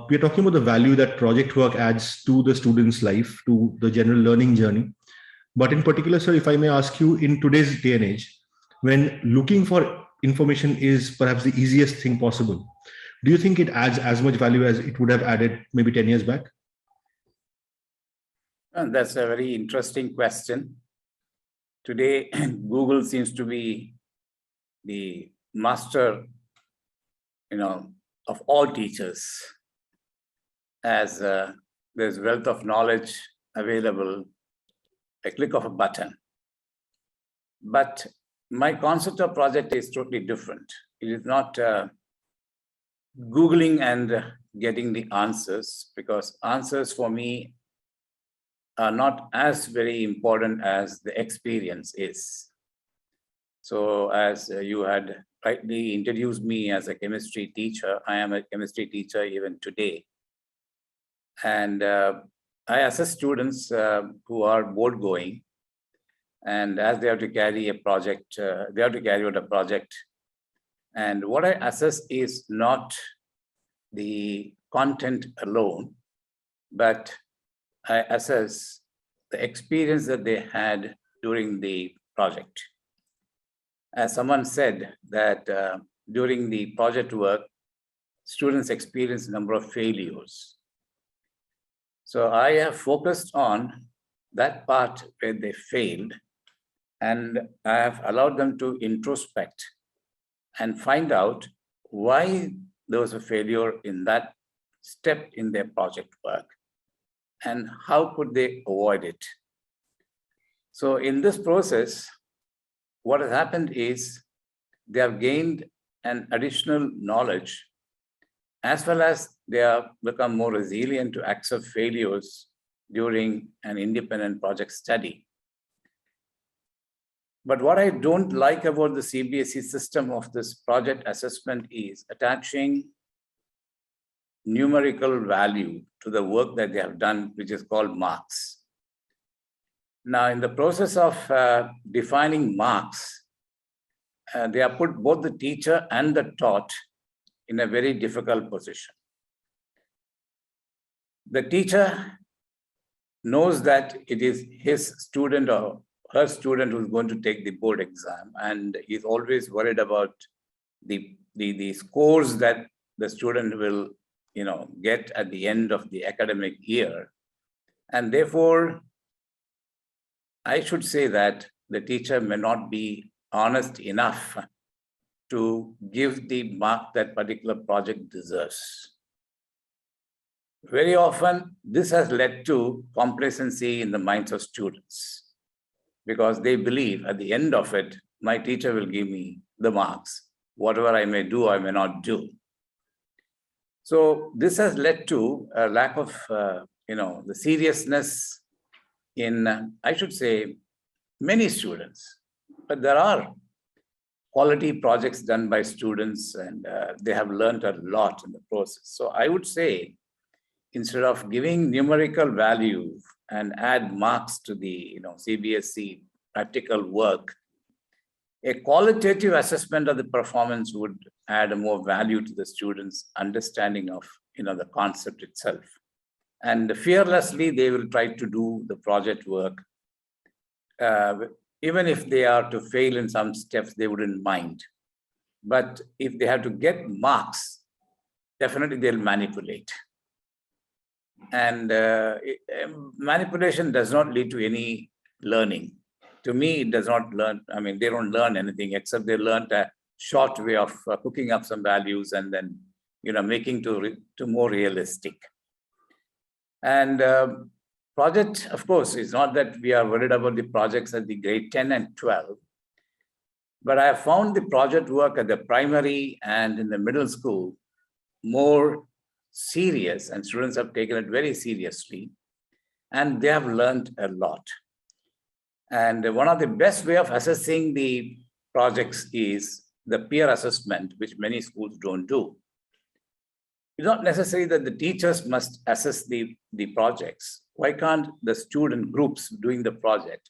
we are talking about the value that project work adds to the student's life, to the general learning journey. But in particular, sir, if I may ask you, in today's day and age, when looking for information is perhaps the easiest thing possible, do you think it adds as much value as it would have added maybe 10 years back? And that's a very interesting question. Today, Google seems to be the master, of all teachers, as there's wealth of knowledge available, a click of a button. But my concept of project is totally different. It is not Googling and getting the answers, because answers for me are not as very important as the experience is. So as you had rightly introduced me as a chemistry teacher, I am a chemistry teacher even today. And I assess students who are board going, and as they have to carry a project, they have to carry out a project. And what I assess is not the content alone, but I assess the experience that they had during the project. As someone said that during the project work, students experience a number of failures. So I have focused on that part where they failed, and I have allowed them to introspect and find out why there was a failure in that step in their project work and how could they avoid it. So in this process, what has happened is they have gained an additional knowledge, as well as they have become more resilient to accept failures during an independent project study. But what I don't like about the CBSE system of this project assessment is attaching numerical value to the work that they have done, which is called marks. Now, in the process of defining marks, they have put both the teacher and the taught in a very difficult position. The teacher knows that it is his student or her student who's going to take the board exam, and is always worried about the scores that the student will get at the end of the academic year. And therefore, I should say that the teacher may not be honest enough to give the mark that particular project deserves. Very often, this has led to complacency in the minds of students, because they believe at the end of it, my teacher will give me the marks. Whatever I may do, I may not do. So this has led to a lack of, the seriousness in, I should say, many students, but there are quality projects done by students, and they have learned a lot in the process. So I would say, instead of giving numerical value and add marks to the CBSE practical work, a qualitative assessment of the performance would add more value to the students' understanding of the concept itself. And fearlessly, they will try to do the project work. Even if they are to fail in some steps, they wouldn't mind. But if they have to get marks, definitely they'll manipulate. And manipulation does not lead to any learning. To me, it does not learn. I mean, they don't learn anything except they learned a short way of cooking up some values and then, making to more realistic. And project, of course, is not that we are worried about the projects at the grade 10 and 12, but I have found the project work at the primary and in the middle school more serious, and students have taken it very seriously, and they have learned a lot. And one of the best way of assessing the projects is the peer assessment, which many schools don't do. It's not necessary that the teachers must assess the projects. Why can't the student groups doing the project,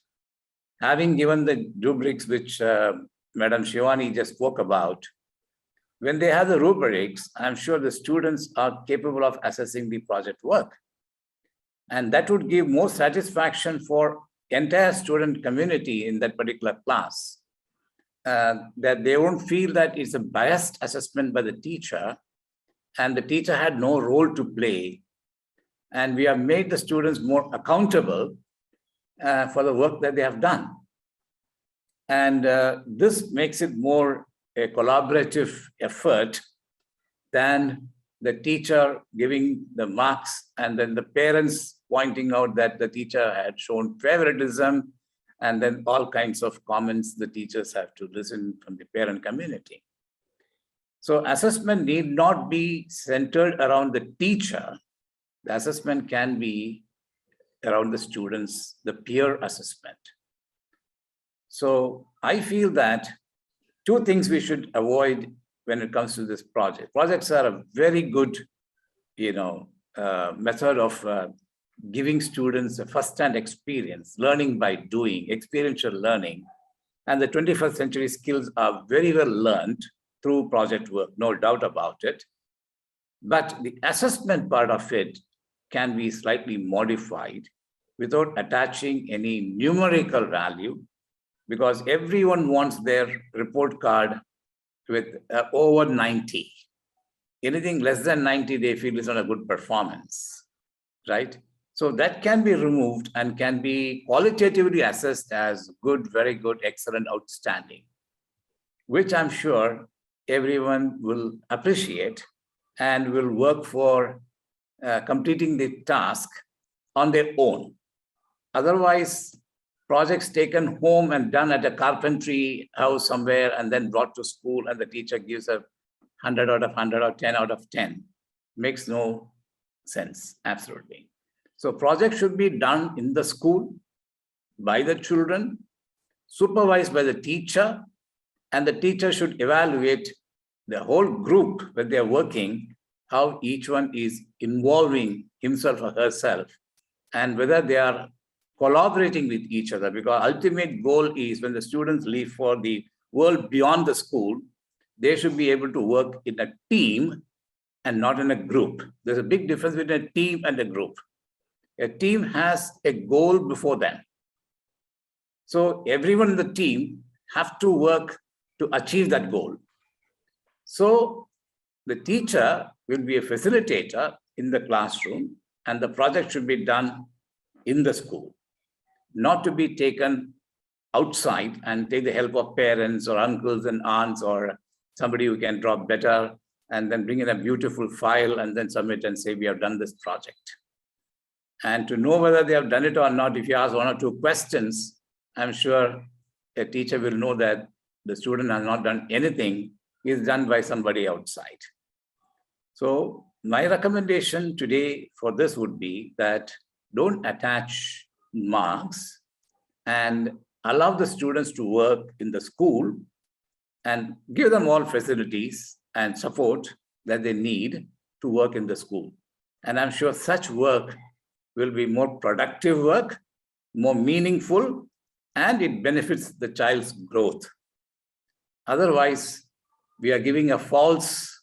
having given the rubrics which Madam Shivani just spoke about, when they have the rubrics, I'm sure the students are capable of assessing the project work. And that would give more satisfaction for entire student community in that particular class, that they won't feel that it's a biased assessment by the teacher, and the teacher had no role to play. And we have made the students more accountable for the work that they have done. And this makes it more a collaborative effort than the teacher giving the marks and then the parents pointing out that the teacher had shown favoritism, and then all kinds of comments the teachers have to listen from the parent community. So assessment need not be centered around the teacher. The assessment can be around the students, the peer assessment. So I feel that two things we should avoid when it comes to this project. Projects are a very good, method of giving students a first-hand experience, learning by doing, experiential learning. And the 21st century skills are very well learned through project work, no doubt about it. But the assessment part of it can be slightly modified without attaching any numerical value, because everyone wants their report card with over 90. Anything less than 90, they feel is not a good performance, right? So that can be removed and can be qualitatively assessed as good, very good, excellent, outstanding, which I'm sure everyone will appreciate and will work for completing the task on their own. Otherwise, projects taken home and done at a carpentry house somewhere and then brought to school and the teacher gives a 100 out of 100 or 10 out of 10 makes no sense, absolutely. So projects should be done in the school by the children, supervised by the teacher, and the teacher should evaluate the whole group when they're working, how each one is involving himself or herself, and whether they are collaborating with each other, because ultimate goal is when the students leave for the world beyond the school, they should be able to work in a team and not in a group. There's a big difference between a team and a group. A team has a goal before them. So everyone in the team have to work to achieve that goal. So the teacher will be a facilitator in the classroom, and the project should be done in the school, not to be taken outside and take the help of parents or uncles and aunts or somebody who can draw better and then bring in a beautiful file and then submit and say, we have done this project. And to know whether they have done it or not, if you ask one or two questions, I'm sure a teacher will know that the student has not done anything, is done by somebody outside. So my recommendation today for this would be that don't attach marks and allow the students to work in the school and give them all facilities and support that they need to work in the school. And I'm sure such work will be more productive work, more meaningful, and it benefits the child's growth. Otherwise, we are giving a false,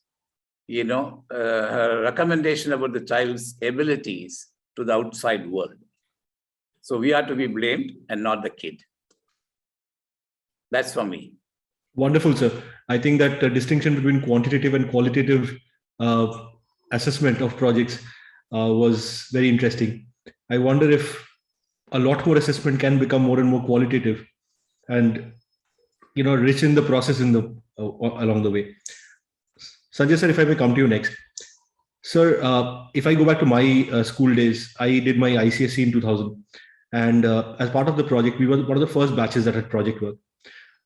recommendation about the child's abilities to the outside world. So we are to be blamed and not the kid. That's for me. Wonderful, sir. I think that distinction between quantitative and qualitative assessment of projects was very interesting. I wonder if a lot more assessment can become more and more qualitative, and richen the process in the along the way. Sanjay sir, if I may come to you next. Sir, if I go back to my school days, I did my ICSE in 2000, and as part of the project, we were one of the first batches that had project work.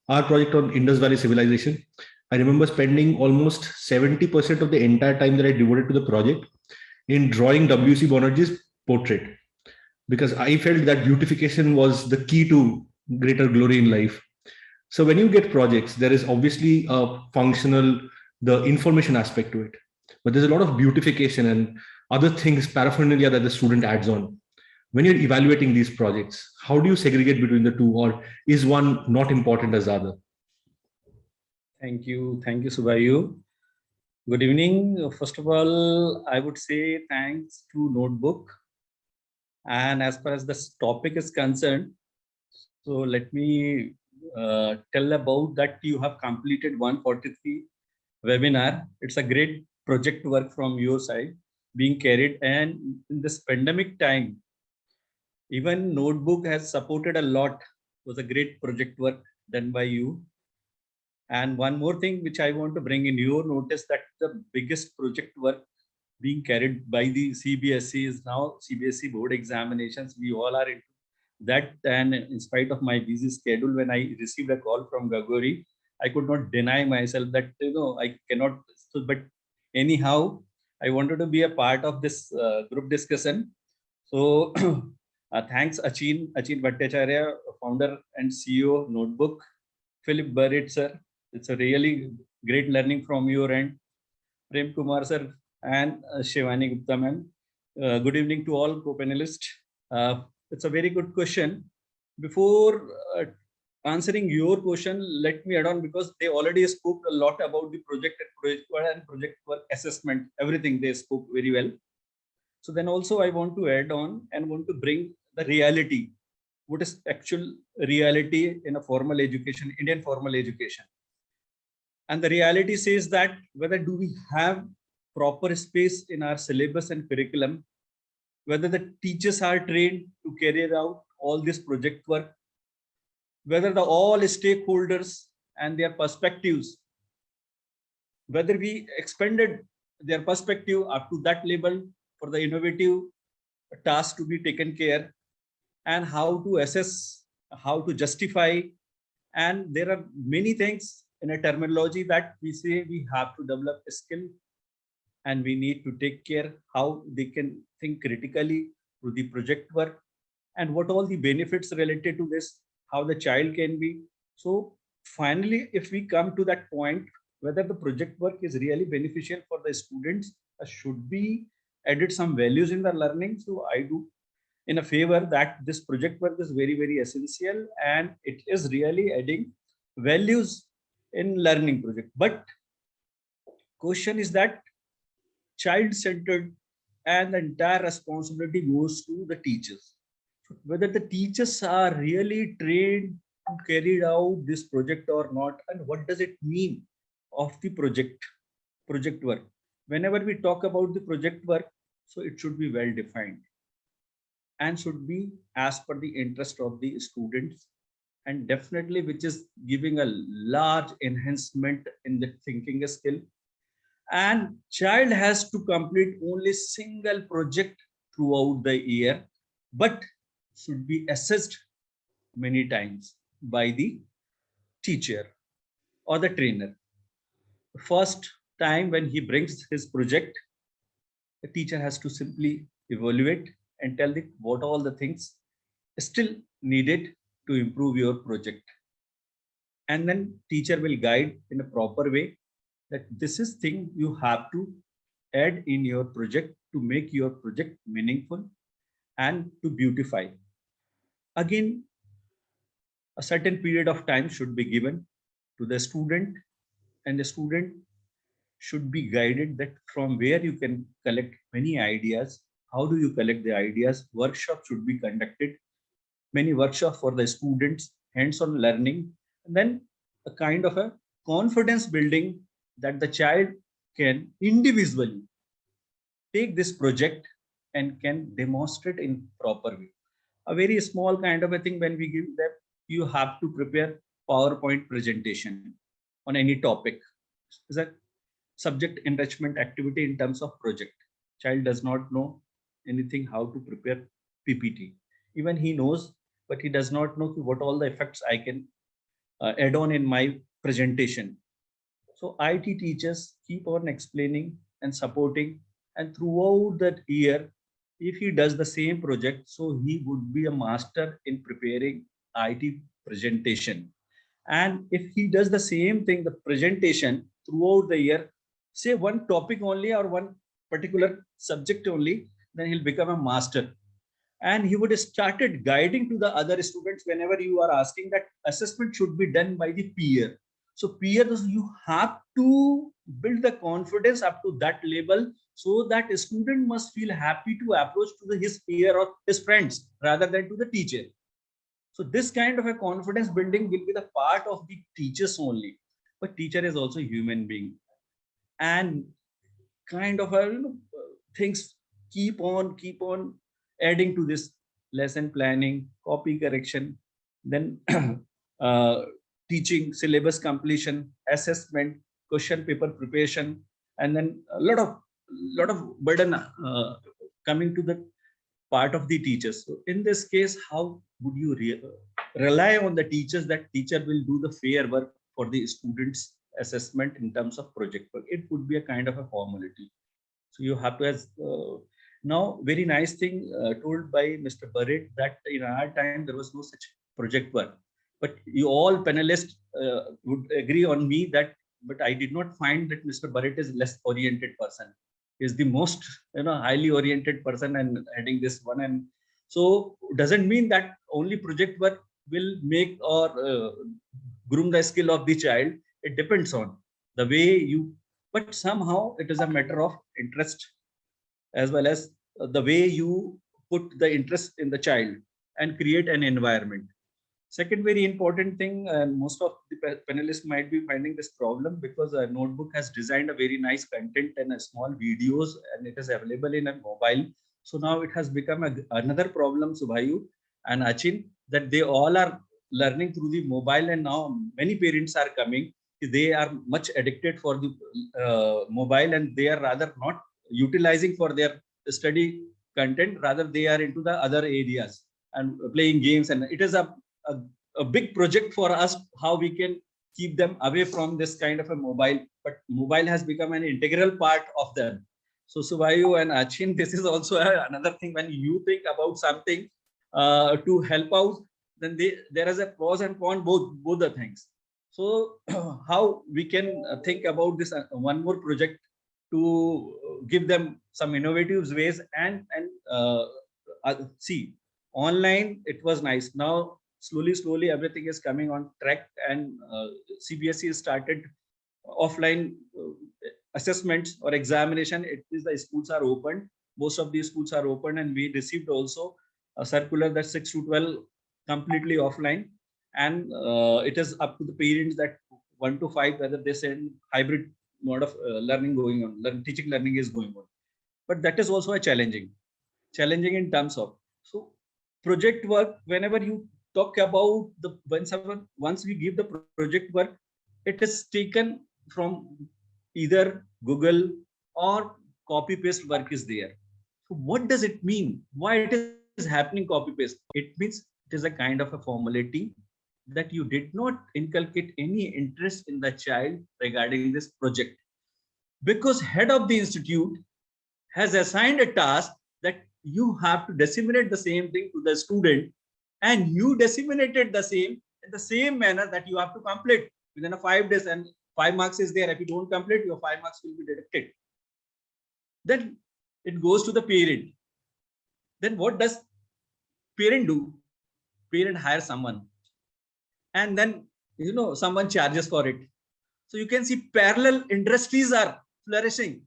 Our project on Indus Valley civilization, I remember spending almost 70% of the entire time that I devoted to the project in drawing W.C. Banerjee's portrait, because I felt that beautification was the key to greater glory in life. So when you get projects, there is obviously a functional, the information aspect to it, but there's a lot of beautification and other things, paraphernalia that the student adds on. When you're evaluating these projects, how do you segregate between the two, or is one not important as the other? Thank you, Subhayu. Good evening. First of all, I would say thanks to Notebook. And as far as this topic is concerned, so let me tell about that you have completed 143 webinar. It's a great project work from your side being carried, and in this pandemic time, even Notebook has supported a lot. It was a great project work done by you. And one more thing which I want to bring in your notice, that the biggest project work being carried by the CBSE is now CBSE board examinations. We all are into that, and in spite of my busy schedule, when I received a call from Gagori, I could not deny myself that I cannot. But anyhow, I wanted to be a part of this group discussion. So thanks Achin Bhattacharyya, founder and CEO Notebook, Philip Burrett sir. It's a really great learning from your end. Premkumar sir and Shivani Gupta ma'am. Good evening to all co-panelists. It's a very good question. Before answering your question, let me add on, because they already spoke a lot about the project and project work assessment, everything they spoke very well. So then also I want to add on and want to bring the reality. What is actual reality in a formal education, Indian formal education? And the reality says that whether do we have proper space in our syllabus and curriculum, whether the teachers are trained to carry out all this project work, whether all stakeholders and their perspectives, whether we expanded their perspective up to that level for the innovative task to be taken care, and how to assess, how to justify. And there are many things in a terminology that we say we have to develop a skill, and we need to take care how they can think critically through the project work, and what all the benefits related to this, how the child can be. So finally, if we come to that point, whether the project work is really beneficial for the students, should be added some values in the learning. So I do in a favor that this project work is very, very essential, and it is really adding values in learning project. But question is that child-centered, and the entire responsibility goes to the teachers. Whether the teachers are really trained to carry out this project or not, and what does it mean of the project work. Whenever we talk about the project work, so it should be well defined and should be as per the interest of the students, and definitely which is giving a large enhancement in the thinking skill. And child has to complete only single project throughout the year, but should be assessed many times by the teacher or the trainer. First time when he brings his project, the teacher has to simply evaluate and tell what all the things still needed to improve your project. And then teacher will guide in a proper way that this is thing you have to add in your project to make your project meaningful and to beautify. Again, a certain period of time should be given to the student, and the student should be guided that from where you can collect many ideas, how do you collect the ideas. Workshop should be conducted, many workshops for the students, hands-on learning, and then a kind of a confidence building that the child can individually take this project and can demonstrate in proper way. A very small kind of a thing when we give them, you have to prepare PowerPoint presentation on any topic. Is that subject enrichment activity in terms of project? Child does not know anything how to prepare PPT. Even he knows, but he does not know what all the effects I can add on in my presentation. So IT teachers keep on explaining and supporting, and throughout that year, if he does the same project, so he would be a master in preparing IT presentation. And if he does the same thing, the presentation throughout the year, say one topic only or one particular subject only, then he'll become a master. And he would have started guiding to the other students whenever you are asking that assessment should be done by the peer. So peers, you have to build the confidence up to that level so that a student must feel happy to approach to his peer or his friends rather than to the teacher. So this kind of a confidence building will be the part of the teachers only. But teacher is also a human being. And kind of a, things keep on adding to this lesson planning, copy correction, then teaching, syllabus completion, assessment, question paper preparation, and then a lot of burden coming to the part of the teachers. So in this case, how would you rely on the teachers that teacher will do the fair work for the students' assessment in terms of project work? It would be a kind of a formality. So you have to, as now, very nice thing told by Mr. Burrett that in our time there was no such project work. But you all panelists would agree on me that, but I did not find that Mr. Burrett is less oriented person. He is the most highly oriented person and heading this one. And so doesn't mean that only project work will make or groom the skill of the child. It depends on the way you, but somehow it is a matter of interest as well as the way you put the interest in the child and create an environment. Second very important thing, and most of the panelists might be finding this problem because a notebook has designed a very nice content and a small videos, and it is available in a mobile. So now it has become another problem, Subhayu and Achin, that they all are learning through the mobile, and now many parents are coming. They are much addicted for the mobile, and they are rather not utilizing for their study content, rather they are into the other areas and playing games. And it is a big project for us how we can keep them away from this kind of a mobile, but mobile has become an integral part of them. So Subhayu and Achin, this is also another thing when you think about something to help out, then there is a pros and cons, both the things. So how we can think about this one more project to give them some innovative ways and see, online it was nice. Now slowly everything is coming on track, and CBSE started offline assessments or examination. It is the schools are open, most of these schools are open, and we received also a circular that 6 to 12 completely offline, and it is up to the parents that 1 to 5 whether they send hybrid mode of learning going on, teaching learning is going on. But that is also a challenging in terms of, so project work, whenever you talk about the once we give the project work, it is taken from either Google or copy paste work is there. So what does it mean? Why it is happening copy paste? It means it is a kind of a formality that you did not inculcate any interest in the child regarding this project, because head of the institute has assigned a task that you have to disseminate the same thing to the student and you disseminated the same in the same manner that you have to complete within a 5 days, and 5 marks is there. If you don't complete, your 5 marks will be deducted. Then it goes to the parent. Then what does parent do? Parent hires someone, and then someone charges for it. So you can see parallel industries are flourishing.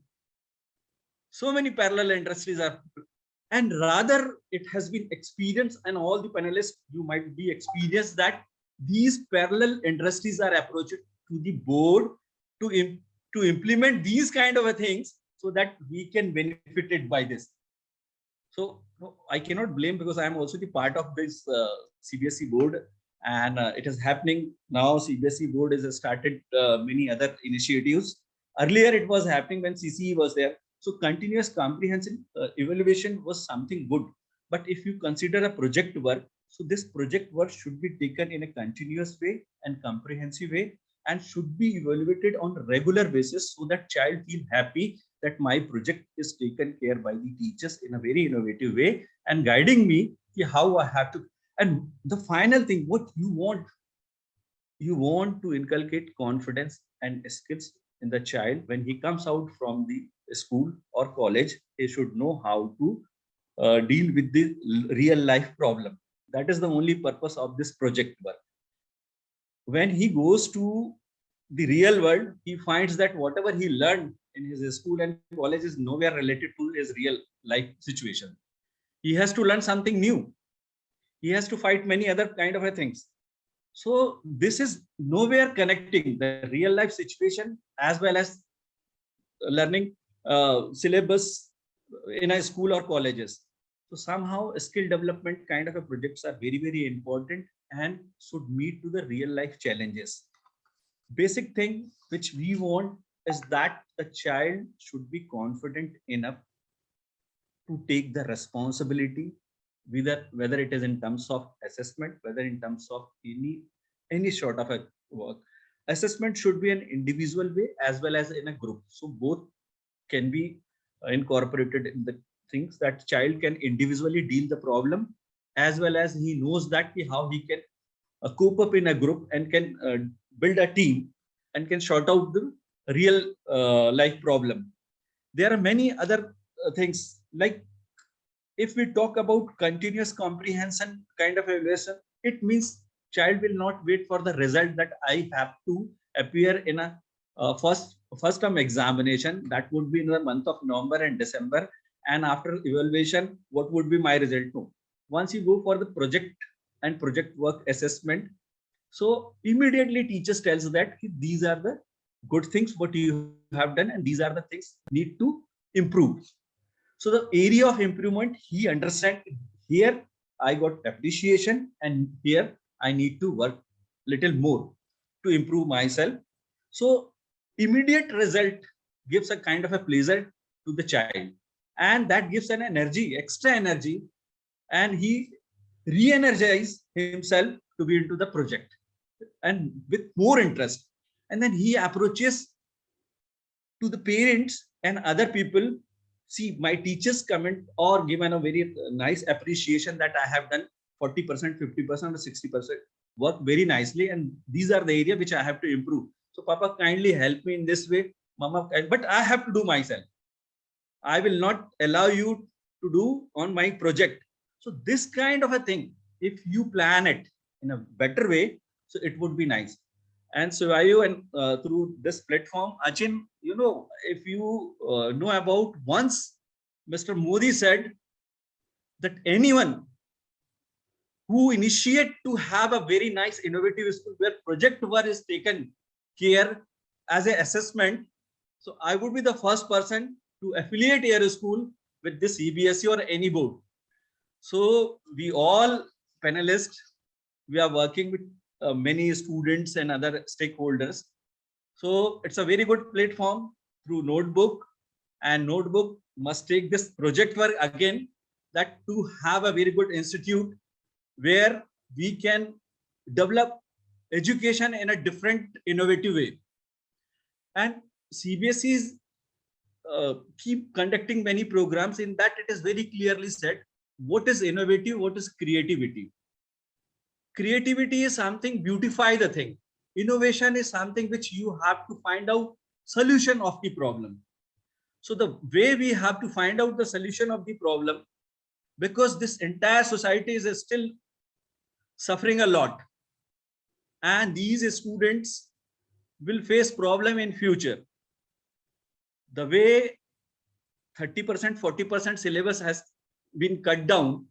So many parallel industries are, and rather it has been experienced, and all the panelists, you might be experienced that these parallel industries are approached to the board to implement these kind of things so that we can benefit it by this. So no, I cannot blame, because I am also the part of this CBSE board, and it is happening now. CBSE board has started many other initiatives. Earlier it was happening when CCE was there. So continuous comprehensive evaluation was something good. But if you consider a project work, so this project work should be taken in a continuous way and comprehensive way, and should be evaluated on a regular basis, so that child feel happy that my project is taken care by the teachers in a very innovative way and guiding me how I have to. And the final thing, what you want to inculcate confidence and skills in the child. When he comes out from the school or college, he should know how to deal with the real life problem. That is the only purpose of this project work. When he goes to the real world, he finds that whatever he learned in his school and college is nowhere related to his real life situation. He has to learn something new. He has to fight many other kind of things. So this is nowhere connecting the real life situation as well as learning syllabus in a school or colleges. So somehow skill development kind of projects are very, very important and should meet to the real life challenges. Basic thing which we want is that the child should be confident enough to take the responsibility, whether it is in terms of assessment, whether in terms of any sort of a work. Assessment should be an individual way as well as in a group. So both can be incorporated in the things that child can individually deal the problem, as well as he knows that how he can cope up in a group and can build a team and can sort out the real life problem. There are many other things, like if we talk about continuous comprehension kind of evaluation, it means child will not wait for the result that I have to appear in a first term examination. That would be in the month of November and December. And after evaluation, what would be my result? No. Once you go for the project and project work assessment, so immediately teachers tells that these are the good things what you have done and these are the things need to improve. So the area of improvement, he understands, here I got appreciation and here I need to work little more to improve myself. So immediate result gives a kind of a pleasure to the child, and that gives an energy, extra energy, and he re-energizes himself to be into the project and with more interest. And then he approaches to the parents and other people. See, my teachers comment or given a very nice appreciation that I have done 40%, 50% or 60% work very nicely, and these are the area which I have to improve. So Papa, kindly help me in this way. Mama, but I have to do myself. I will not allow you to do on my project. So this kind of a thing, if you plan it in a better way, so it would be nice. And so and through this platform, Achin, if you know about, once Mr. Modi said that anyone who initiate to have a very nice innovative school where project work is taken care as an assessment, so I would be the first person to affiliate your school with this CBSE or any board. So we all panelists, we are working with many students and other stakeholders. So it's a very good platform through Notebook, and Notebook must take this project work again, that to have a very good institute where we can develop education in a different innovative way. And CBSEs keep conducting many programs in that it is very clearly said what is innovative, what is creativity. creativity is something beautify the thing. Innovation is something which you have to find out solution of the problem. So the way we have to find out the solution of the problem, because this entire society is still suffering a lot, and these students will face problem in future. The way 30%, 40% syllabus has been cut down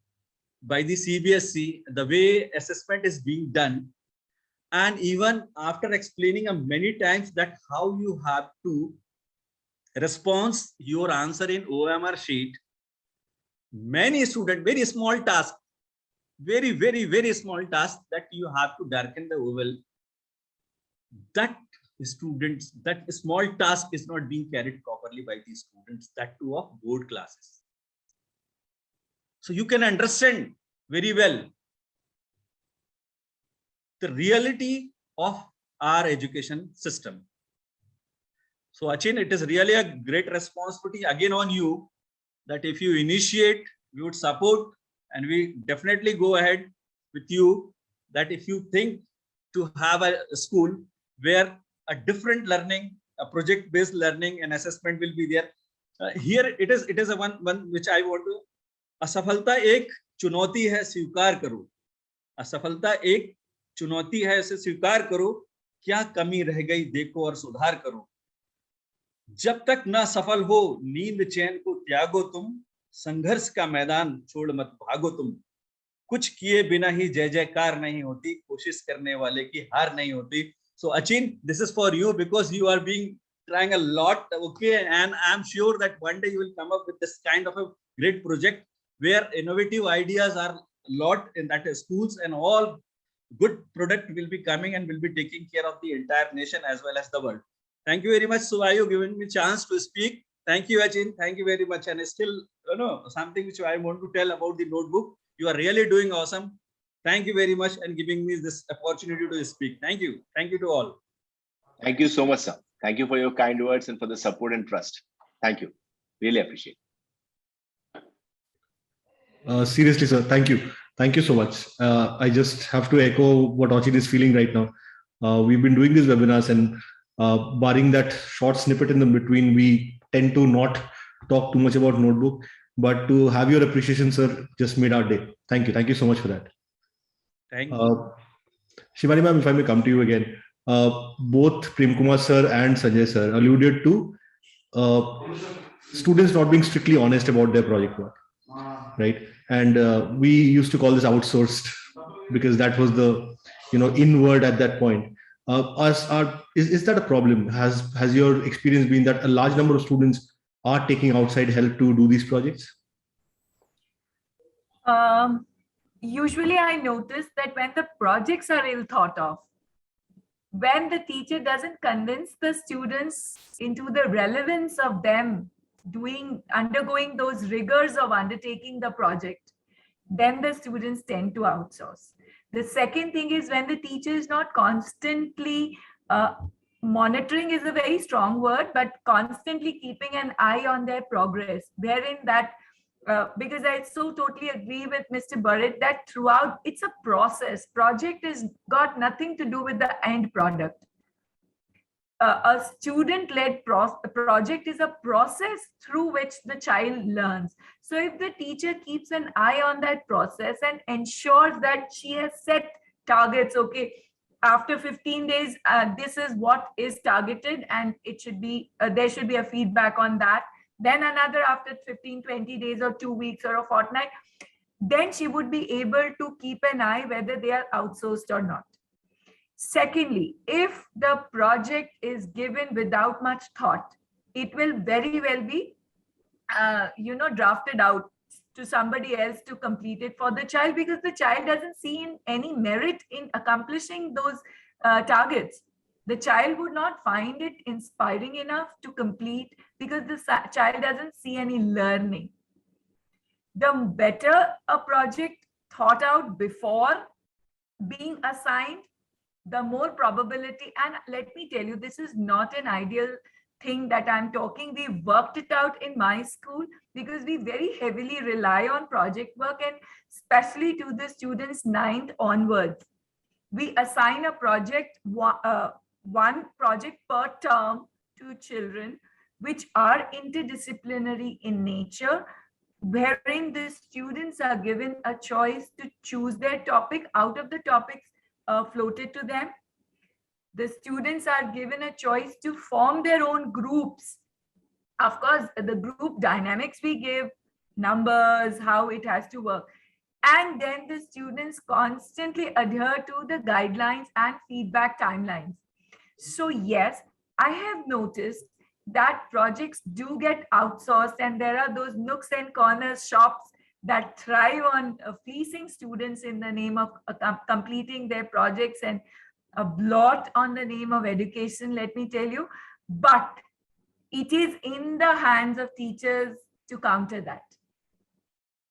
by the CBSE, the way assessment is being done, and even after explaining many times that how you have to respond your answer in OMR sheet, many students, very small task, very small task that you have to darken the oval. That students, that small task is not being carried properly by these students, that too of board classes. So you can understand very well the reality of our education system. So Achin, it is really a great responsibility again on you, that if you initiate, we would support, and we definitely go ahead with you, that if you think to have a school where a different learning, a project-based learning and assessment will be there. Here it is a one which I want to, असफलता एक चुनौती है, स्वीकार करो. असफलता एक चुनौती है, इसे स्वीकार करो. क्या कमी रह गई देखो और सुधार करो. जब तक ना सफल हो नींद चैन को त्यागो तुम, संघर्ष का मैदान छोड़ मत भागो तुम. कुछ किए बिना ही जय जयकार नहीं होती, कोशिश करने वाले की हार नहीं होती. So Achin, this is for you, because you are being trying a lot, okay, and I'm sure that one day you will come up with this kind of a great project where innovative ideas are a lot in that schools, and all good product will be coming and will be taking care of the entire nation as well as the world. Thank you very much, Suvayu, giving me a chance to speak. Thank you, Achin. Thank you very much. And still, something which I want to tell about the notebook. You are really doing awesome. Thank you very much and giving me this opportunity to speak. Thank you. Thank you to all. Thank you so much, sir. Thank you for your kind words and for the support and trust. Thank you. Really appreciate it. Seriously, sir, thank you. Thank you so much. I just have to echo what Achin is feeling right now. We've been doing these webinars, and barring that short snippet in the between, we tend to not talk too much about notebook, but to have your appreciation, sir, just made our day. Thank you. Thank you so much for that. Thank you. Shivani ma'am, if I may come to you again, both Premkumar sir and Sanjay sir alluded to students not being strictly honest about their project work, right? And we used to call this outsourced, because that was the in word at that point. Is that a problem? Has your experience been that a large number of students are taking outside help to do these projects? Usually I notice that when the projects are ill thought of, when the teacher doesn't convince the students into the relevance of them undergoing those rigors of undertaking the project, then the students tend to outsource. The second thing is when the teacher is not constantly monitoring is a very strong word, but constantly keeping an eye on their progress, wherein that because I so totally agree with Mr. Burrett that throughout it's a process. Project is got nothing to do with the end product. A student-led project is a process through which the child learns. So if the teacher keeps an eye on that process and ensures that she has set targets, okay, after 15 days, this is what is targeted, and it should be there should be a feedback on that. Then another after 15, 20 days or 2 weeks or a fortnight, then she would be able to keep an eye whether they are outsourced or not. Secondly, if the project is given without much thought, it will very well be, drafted out to somebody else to complete it for the child, because the child doesn't see any merit in accomplishing those targets. The child would not find it inspiring enough to complete because the child doesn't see any learning. The better a project thought out before being assigned, the more probability, and let me tell you, this is not an ideal thing that I'm talking. We worked it out in my school because we very heavily rely on project work, and especially to the students 9th onwards. We assign a project, one project per term to children, which are interdisciplinary in nature, wherein the students are given a choice to choose their topic out of the topics floated to them. The students are given a choice to form their own groups. Of course, the group dynamics we give, numbers, how it has to work. And then the students constantly adhere to the guidelines and feedback timelines. So yes, I have noticed that projects do get outsourced, and there are those nooks and corners shops that thrive on fleecing students in the name of completing their projects and a blot on the name of education, let me tell you. But it is in the hands of teachers to counter that.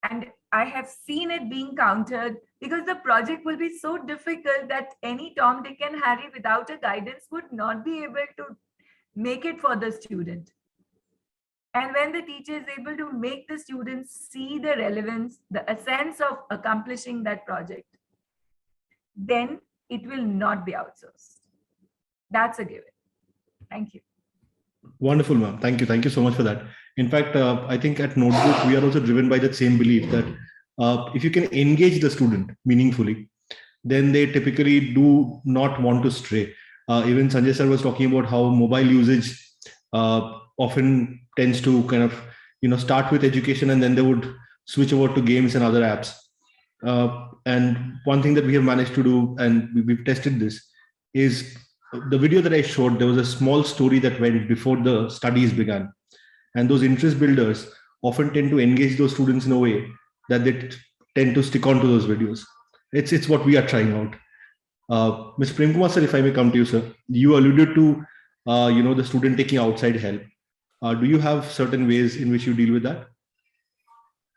And I have seen it being countered, because the project will be so difficult that any Tom, Dick, and Harry without a guidance would not be able to make it for the student. And when the teacher is able to make the students see the relevance, the essence of accomplishing that project, then it will not be outsourced. That's a given. Thank you. Wonderful, ma'am. Thank you. Thank you so much for that. In fact, I think at Notebook, we are also driven by that same belief that if you can engage the student meaningfully, then they typically do not want to stray. Even Sanjay sir was talking about how mobile usage often tends to kind of, start with education and then they would switch over to games and other apps. And one thing that we have managed to do, and we've tested this, is the video that I showed. There was a small story that went before the studies began. And those interest builders often tend to engage those students in a way that they tend to stick on to those videos. It's what we are trying out. Mr. Premkumar sir, if I may come to you, sir, you alluded to the student taking outside help. Do you have certain ways in which you deal with that?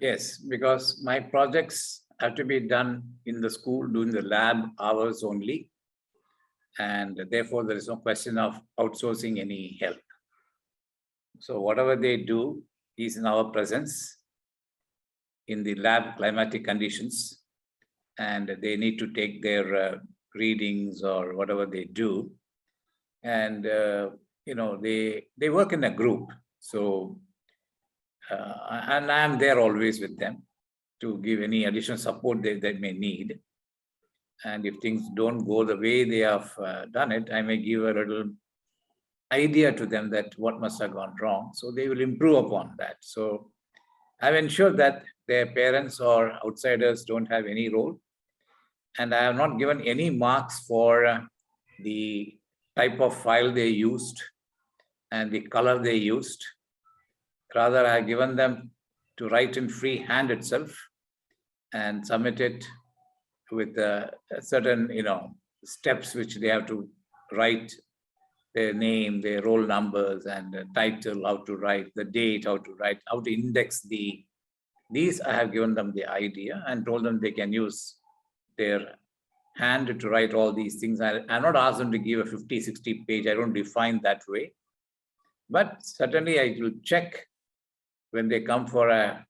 Yes, because my projects have to be done in the school during the lab hours only. And therefore, there is no question of outsourcing any help. So whatever they do is in our presence in the lab climatic conditions, and they need to take their readings or whatever they do. And, they work in a group. So, and I'm there always with them to give any additional support they may need. And if things don't go the way they have done it, I may give a little idea to them that what must have gone wrong. So they will improve upon that. So I've ensured that their parents or outsiders don't have any role. And I have not given any marks for the type of file they used and the color they used. Rather, I have given them to write in free hand itself and submit it with certain, steps which they have to write their name, their roll numbers, and the title, how to write, the date, how to write, how to index these. I have given them the idea and told them they can use their hand to write all these things. I'm not asked them to give a 50, 60 page. I don't define that way. But certainly I will check when they come for a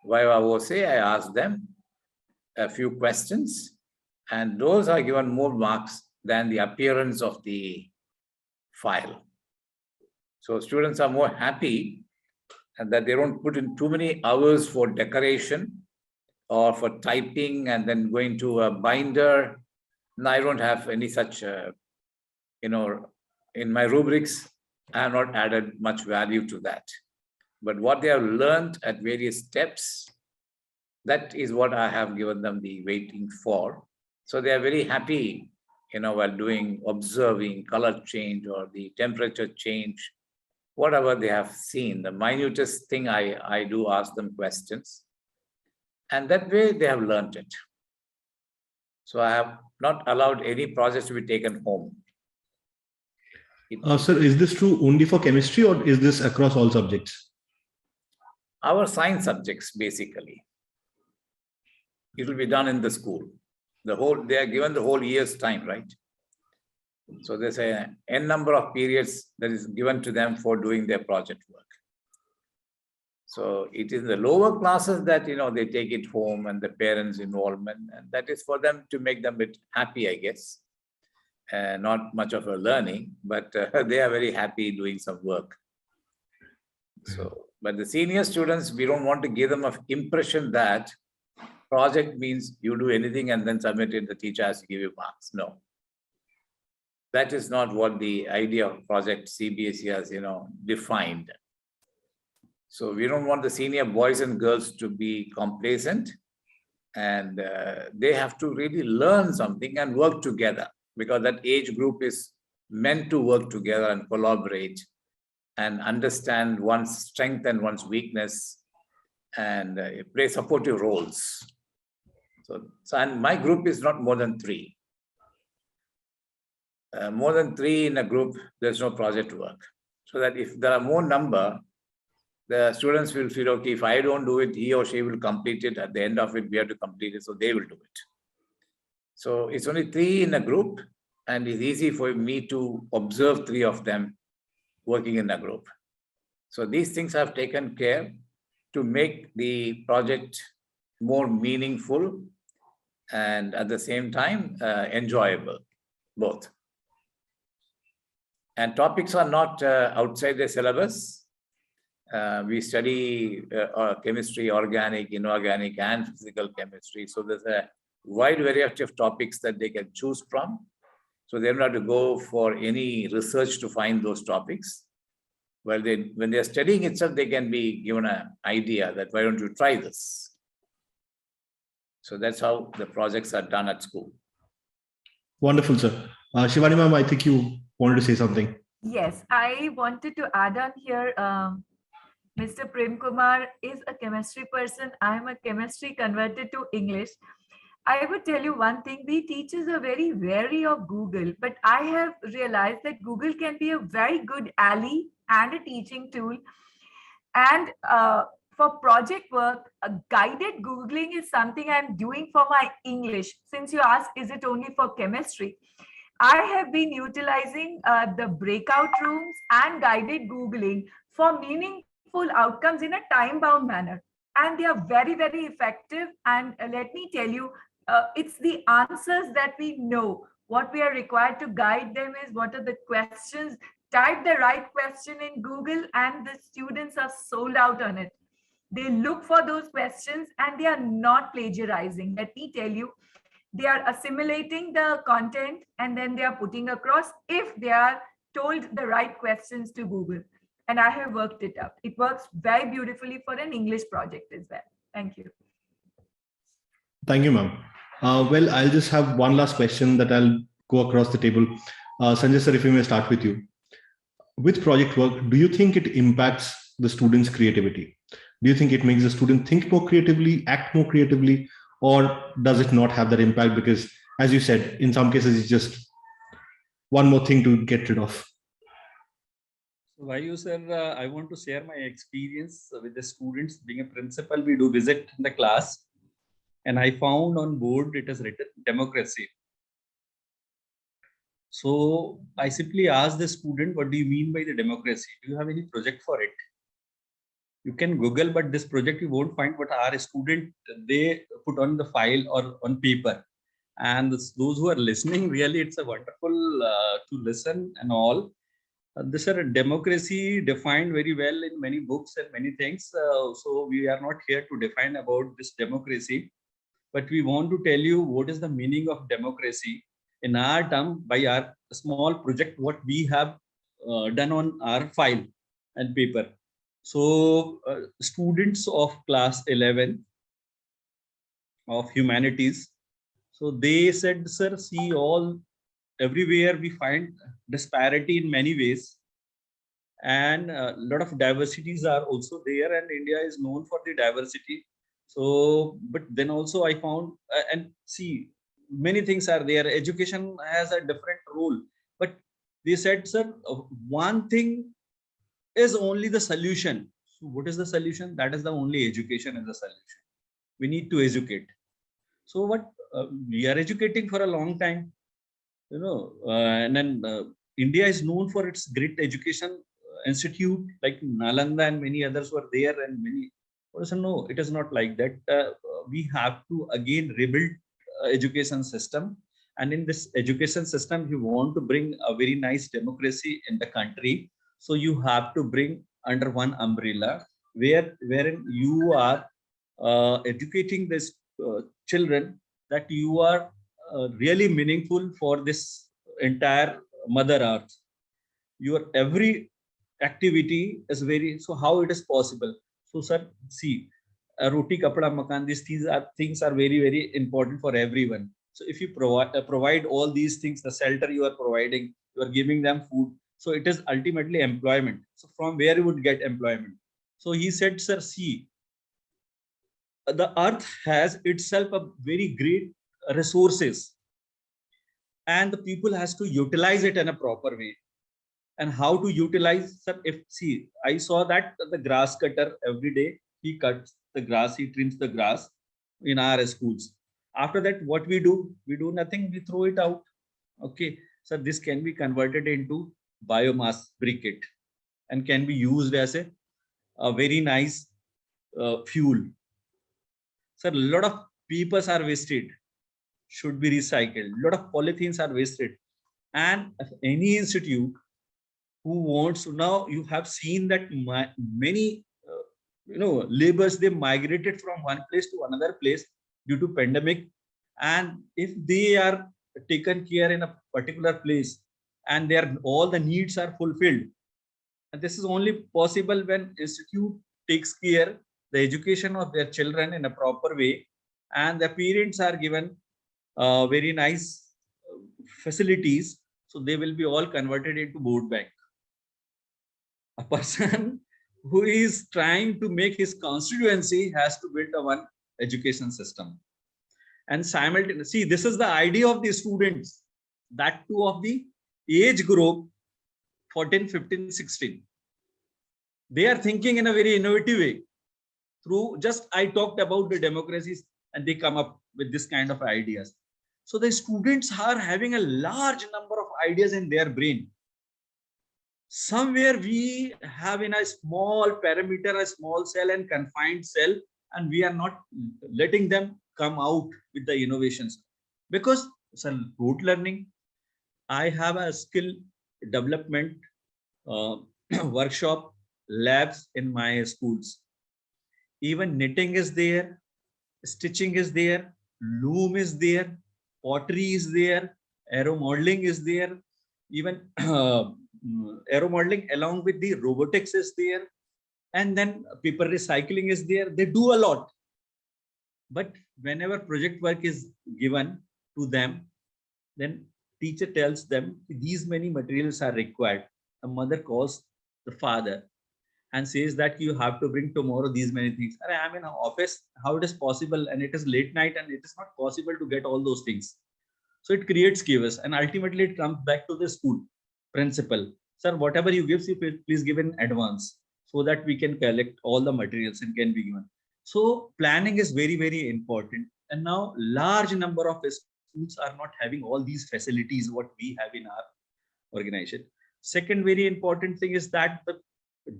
Viva Voce. I ask them a few questions, and those are given more marks than the appearance of the file. So students are more happy and that they don't put in too many hours for decoration or for typing and then going to a binder. No, I don't have any such, in my rubrics, I have not added much value to that. But what they have learned at various steps, that is what I have given them the weighting for. So they are very happy, while observing color change or the temperature change, whatever they have seen. The minutest thing I do ask them questions. And that way they have learned it. So I have not allowed any projects to be taken home. Sir, is this true only for chemistry or is this across all subjects? Our science subjects, basically. It will be done in the school. They are given the whole year's time, right? So there's an n number of periods that is given to them for doing their project work. So it is the lower classes that, they take it home and the parents' involvement, and that is for them to make them a bit happy, I guess. not much of a learning, but they are very happy doing some work. So, but the senior students, we don't want to give them an impression that project means you do anything and then submit it, the teacher has to give you marks. No. That is not what the idea of project CBSE has, defined. So we don't want the senior boys and girls to be complacent, and they have to really learn something and work together, because that age group is meant to work together and collaborate and understand one's strength and one's weakness and play supportive roles. So and my group is not more than 3. More than 3 in a group, there's no project work. So that if there are more number, the students will feel, okay, if I don't do it, he or she will complete it. At the end of it, we have to complete it, so they will do it. So it's only 3 in a group, and it's easy for me to observe 3 of them working in a group. So these things I've taken care to make the project more meaningful and at the same time enjoyable, both. And topics are not outside the syllabus. We study chemistry, organic, inorganic, and physical chemistry. So there's a wide variety of topics that they can choose from. So they don't have to go for any research to find those topics. Well, when they're studying itself, they can be given an idea that why don't you try this? So that's how the projects are done at school. Wonderful, sir. Shivani ma'am, I think you wanted to say something. Yes, I wanted to add on here. Mr. Premkumar is a chemistry person. I am a chemistry converted to English. I would tell you one thing, we teachers are very wary of Google, but I have realized that Google can be a very good ally and a teaching tool. And for project work, guided Googling is something I'm doing for my English. Since you asked, is it only for chemistry? I have been utilizing the breakout rooms and guided Googling for meaningful outcomes in a time-bound manner. And they are very, very effective. And let me tell you, it's the answers that we know. What we are required to guide them is what are the questions. Type the right question in Google and the students are sold out on it. They look for those questions and they are not plagiarizing. Let me tell you, they are assimilating the content and then they are putting across if they are told the right questions to Google. And I have worked it out. It works very beautifully for an English project as well. Thank you. Thank you, ma'am. Well, I'll just have one last question that I'll go across the table. Sanjay sir, if we may start with you. With project work, do you think it impacts the students' creativity? Do you think it makes the student think more creatively, act more creatively, or does it not have that impact? Because, as you said, in some cases, it's just one more thing to get rid of. So Vayu sir, I want to share my experience with the students. Being a principal, we do visit the class, and I found on board it is written democracy. So I simply asked the student, what do you mean by the democracy? Do you have any project for it? You can Google, but this project you won't find what our student, they put on the file or on paper. And those who are listening, really, it's a wonderful to listen and all. This is a democracy defined very well in many books and many things. So we are not here to define about this democracy, but we want to tell you what is the meaning of democracy in our term by our small project, what we have done on our file and paper. So students of class 11 of humanities, so they said, sir, see, everywhere we find disparity in many ways, and a lot of diversities are also there, and India is known for the diversity. So, but then also I found, and see, many things are there. Education has a different role, but they said, sir, one thing is only the solution. So what is the solution? That is the only education is the solution. We need to educate. So what we are educating for a long time, and then India is known for its great education institute like Nalanda and many others were there, and many. No, it is not like that. We have to again rebuild education system, And in this education system, you want to bring a very nice democracy in the country. So you have to bring under one umbrella wherein you are educating this children that you are really meaningful for this entire mother earth. Your every activity is very, so how it is possible? So sir, see, roti, kapda, makan, these things are very, very important for everyone. So if you provide all these things, the shelter you are providing, you are giving them food. So it is ultimately employment. So from where you would get employment? So he said, sir, see, the earth has itself a very great resources, and the people has to utilize it in a proper way. And how to utilize, sir? If see, I saw that the grass cutter every day, he cuts the grass, he trims the grass in our schools. After that, what we do nothing, we throw it out. Okay, so this can be converted into biomass briquette and can be used as a very nice fuel. So a lot of papers are wasted, should be recycled. A lot of polythenes are wasted. And if any institute who wants to, now you have seen that many laborers, they migrated from one place to another place due to pandemic. And if they are taken care in a particular place and all the needs are fulfilled, and this is only possible when institute takes care the education of their children in a proper way, and the parents are given very nice facilities, so they will be all converted into vote bank. A person who is trying to make his constituency has to build one education system. And simultaneously, see, this is the idea of the students, that too of the age group 14, 15, 16. They are thinking in a very innovative way. Through just, I talked about the democracies, and they come up with this kind of ideas. So the students are having a large number of ideas in their brain. Somewhere we have in a small parameter, a small cell and confined cell, and we are not letting them come out with the innovations. Because rote learning, I have a skill development workshop labs in my schools. Even knitting is there, stitching is there, loom is there, pottery is there, aero modeling is there, even aero modeling along with the robotics is there, and then paper recycling is there. They do a lot. But whenever project work is given to them, then teacher tells them these many materials are required. A mother calls the father and says that you have to bring tomorrow these many things. I'm in an office, how it is possible? And it is late night and it is not possible to get all those things. So it creates chaos, and ultimately it comes back to the school principal. Sir, whatever you give, please give in advance so that we can collect all the materials and can be given. So planning is very, very important. And now large number of schools are not having all these facilities what we have in our organization. Second very important thing is that the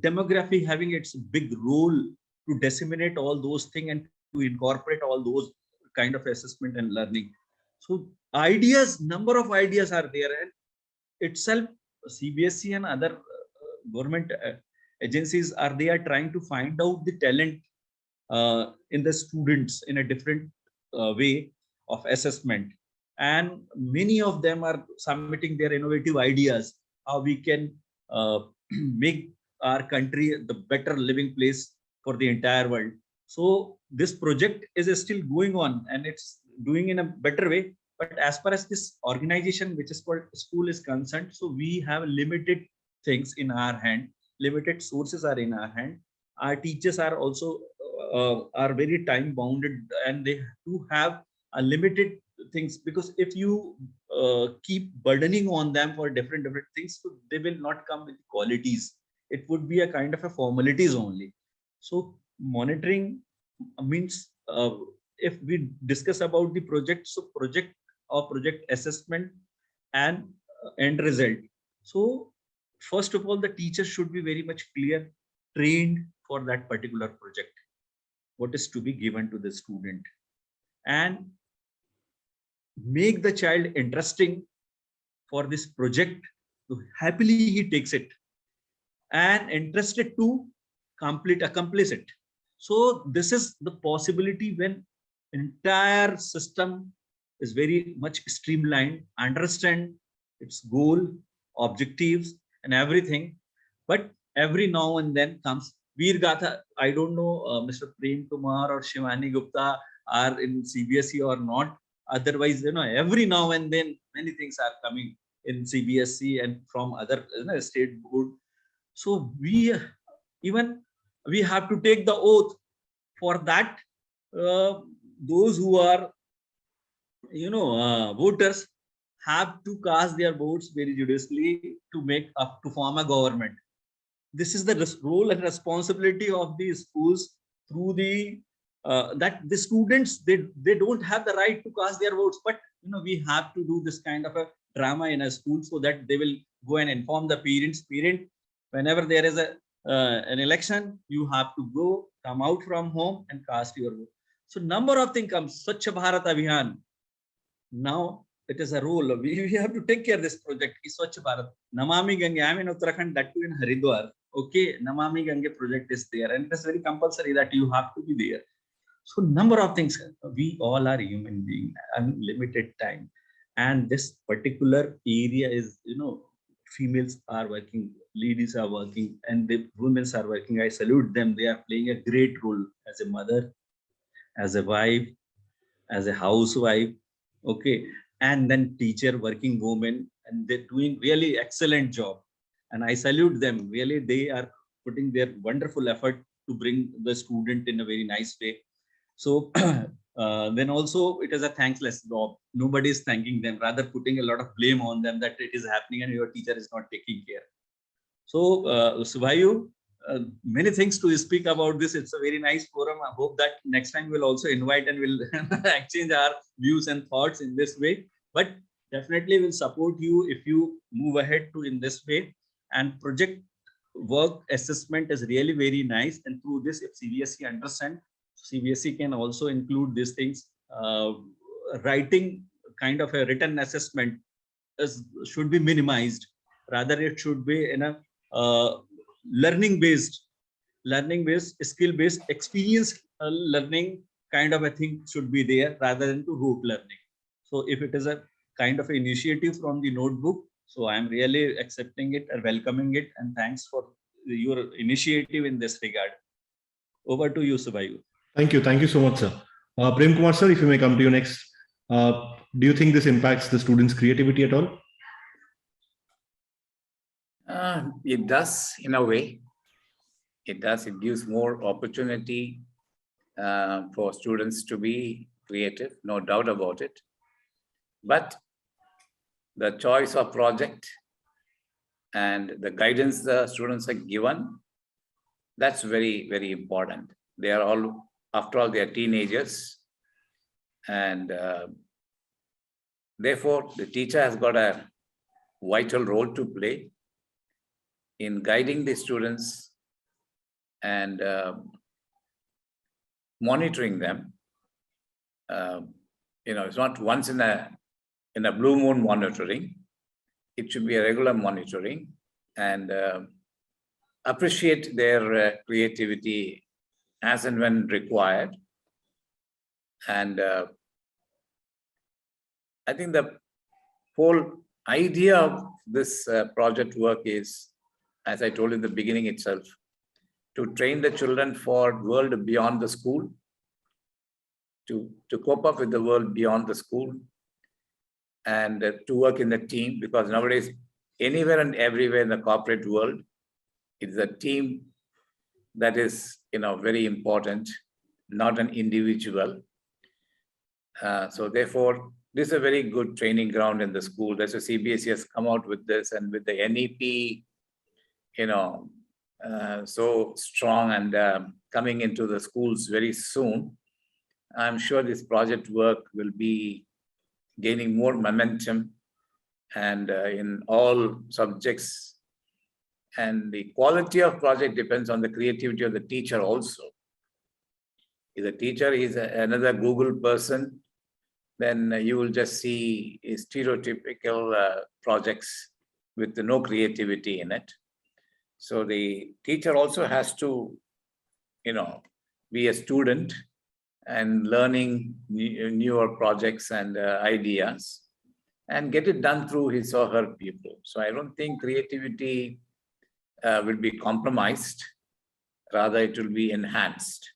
demography having its big role to disseminate all those things and to incorporate all those kind of assessment and learning. So ideas, number of ideas are there, and itself CBSE and other government agencies are trying to find out the talent in the students in a different way of assessment. And many of them are submitting their innovative ideas, how we can make our country the better living place for the entire world. So this project is still going on and it's doing in a better way. But as far as this organization, which is called school, is concerned, so we have limited things in our hand, limited sources are in our hand. Our teachers are also are very time bounded, and they do have a limited things, because if you keep burdening on them for different things, so they will not come with qualities. It would be a kind of a formalities only. So monitoring means if we discuss about the project, so project or project assessment and end result. So first of all, the teacher should be very much clear, trained for that particular project, what is to be given to the student. And make the child interesting for this project, so happily he takes it and interested to accomplish it. So this is the possibility when entire system is very much streamlined, understand its goal, objectives, and everything. But every now and then comes Veer Gatha. I don't know Mr. Premkumar or Shivani Gupta are in CBSE or not. Otherwise, every now and then many things are coming in CBSE and from other state board. So we have to take the oath. For that, those who are voters have to cast their votes very judiciously to form a government. This is the role and responsibility of the schools through the that the students they don't have the right to cast their votes, but we have to do this kind of a drama in a school so that they will go and inform the parents. Whenever there is an election, you have to come out from home and cast your vote. So number of things comes. Swachh Bharat Abhiyan. Now it is a role. We have to take care of this project. Swachh Bharat. Namami Gange. I am in Uttarakhand, that too in Haridwar. Okay, Namami Gange project is there, and it is very compulsory that you have to be there. So number of things. We all are human beings, unlimited time, and this particular area is females are working, ladies are working, and the women are working. I salute them. They are playing a great role as a mother, as a wife, as a housewife, okay, and then teacher, working woman, and they're doing really excellent job. And I salute them. Really, they are putting their wonderful effort to bring the student in a very nice way. So then also it is a thankless job. Nobody is thanking them, rather putting a lot of blame on them that it is happening and your teacher is not taking care. So Subhayu, many things to speak about this. It's a very nice forum. I hope that next time we'll also invite and we'll exchange our views and thoughts in this way. But definitely will support you if you move ahead in this way. And project work assessment is really very nice. And through this, if CBSE understand, CBSE can also include these things. Writing kind of a written assessment should be minimized. Rather, it should be in a learning-based, skill-based, experience learning kind of a thing should be there rather than to rote learning. So if it is a kind of initiative from the notebook, so I am really accepting it and welcoming it, and thanks for your initiative in this regard. Over to you, Subhayu. Thank you so much, sir. Premkumar sir, if you may come to you next. Do you think this impacts the students' creativity at all? It does, in a way. It does. It gives more opportunity for students to be creative, no doubt about it. But the choice of project and the guidance the students are given, that's very, very important. They are all, after all, they are teenagers. And therefore, the teacher has got a vital role to play in guiding the students and monitoring them. It's not once in a blue moon monitoring. It should be a regular monitoring, and appreciate their creativity as and when required. And I think the whole idea of this project work is, as I told in the beginning itself, to train the children for world beyond the school, to cope up with the world beyond the school, and to work in the team, because nowadays, anywhere and everywhere in the corporate world, it's a team that is, very important, not an individual. So therefore, this is a very good training ground in the school. That's why CBSE has come out with this, and with the NEP, so strong and coming into the schools very soon. I'm sure this project work will be gaining more momentum and in all subjects. And the quality of project depends on the creativity of the teacher also. If the teacher is another Google person, then you will just see stereotypical projects with no creativity in it. So the teacher also has to, be a student and learning newer projects and ideas and get it done through his or her pupil. So I don't think creativity will be compromised. Rather, it will be enhanced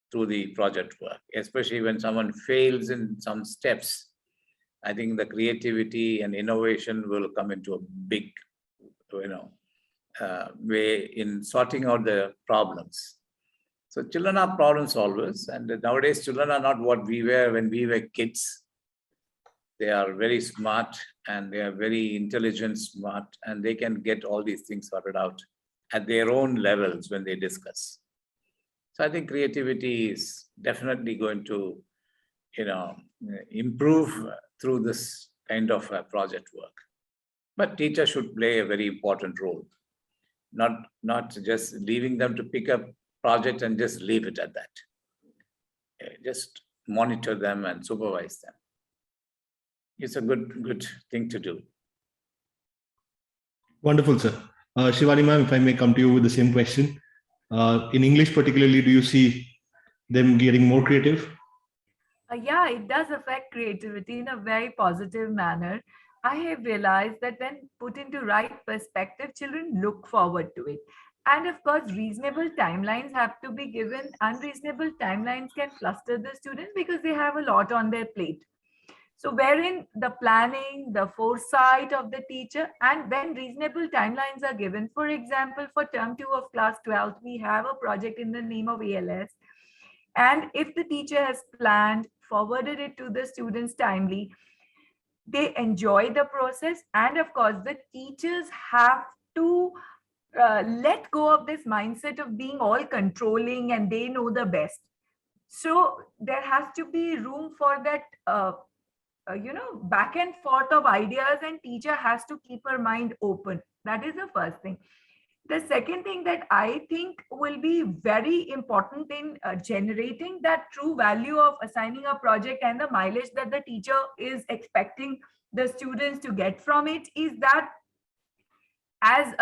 through the project work, especially when someone fails in some steps. I think the creativity and innovation will come into a big, way in sorting out the problems. So children are problem solvers, and nowadays children are not what we were when we were kids. They are very smart and they are very intelligent, smart, and they can get all these things sorted out at their own levels when they discuss. So I think creativity is definitely going to, improve through this kind of project work. But teachers should play a very important role, not just leaving them to pick up project and just leave it at that. Just monitor them and supervise them. It's a good thing to do. Wonderful, sir. Shivani ma'am, if I may come to you with the same question. In English particularly, do you see them getting more creative? Yeah, it does affect creativity in a very positive manner. I have realized that when put into right perspective, children look forward to it. And of course, reasonable timelines have to be given. Unreasonable timelines can fluster the students because they have a lot on their plate. So wherein the planning, the foresight of the teacher, and when reasonable timelines are given, for example, for term 2 of class 12, we have a project in the name of ALS. And if the teacher has planned, forwarded it to the students timely, they enjoy the process. And of course, the teachers have to let go of this mindset of being all controlling and they know the best. So there has to be room for that, back and forth of ideas, and teacher has to keep her mind open. That is the first thing. The second thing that I think will be very important in generating that true value of assigning a project and the mileage that the teacher is expecting the students to get from it is that, as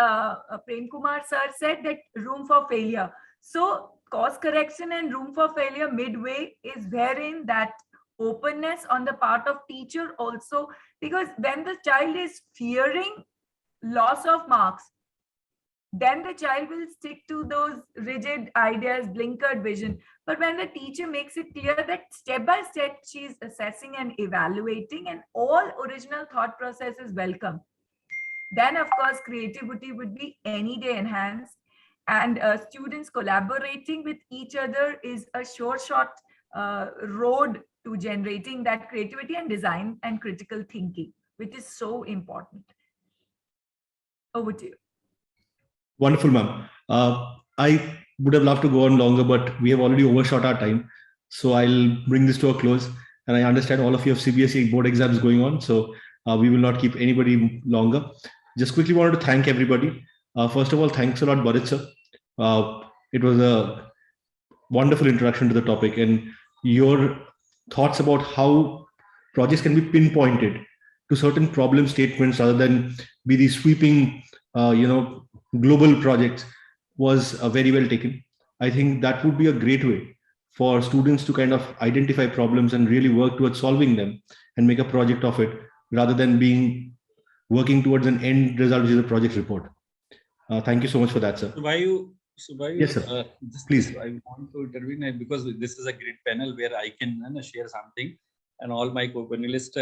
Premkumar sir said, that room for failure. So course correction and room for failure midway is wherein that openness on the part of teacher also, because when the child is fearing loss of marks, then the child will stick to those rigid ideas, blinkered vision. But when the teacher makes it clear that step by step she is assessing and evaluating and all original thought process is welcome, then of course creativity would be any day enhanced. And students collaborating with each other is a sure shot road to generating that creativity and design and critical thinking, which is so important. Over to you. Wonderful, ma'am. I would have loved to go on longer, but we have already overshot our time. So I'll bring this to a close. And I understand all of you have CBSE board exams going on, so we will not keep anybody longer. Just quickly wanted to thank everybody. First of all, thanks a lot, Burrett sir. It was a wonderful introduction to the topic, and your thoughts about how projects can be pinpointed to certain problem statements rather than be these sweeping, global projects was very well taken. I think that would be a great way for students to kind of identify problems and really work towards solving them and make a project of it rather than working towards an end result, which is a project report. Thank you so much for that, sir. Yes, sir. Please. I want to intervene because this is a great panel where I can share something, and all my co-panelists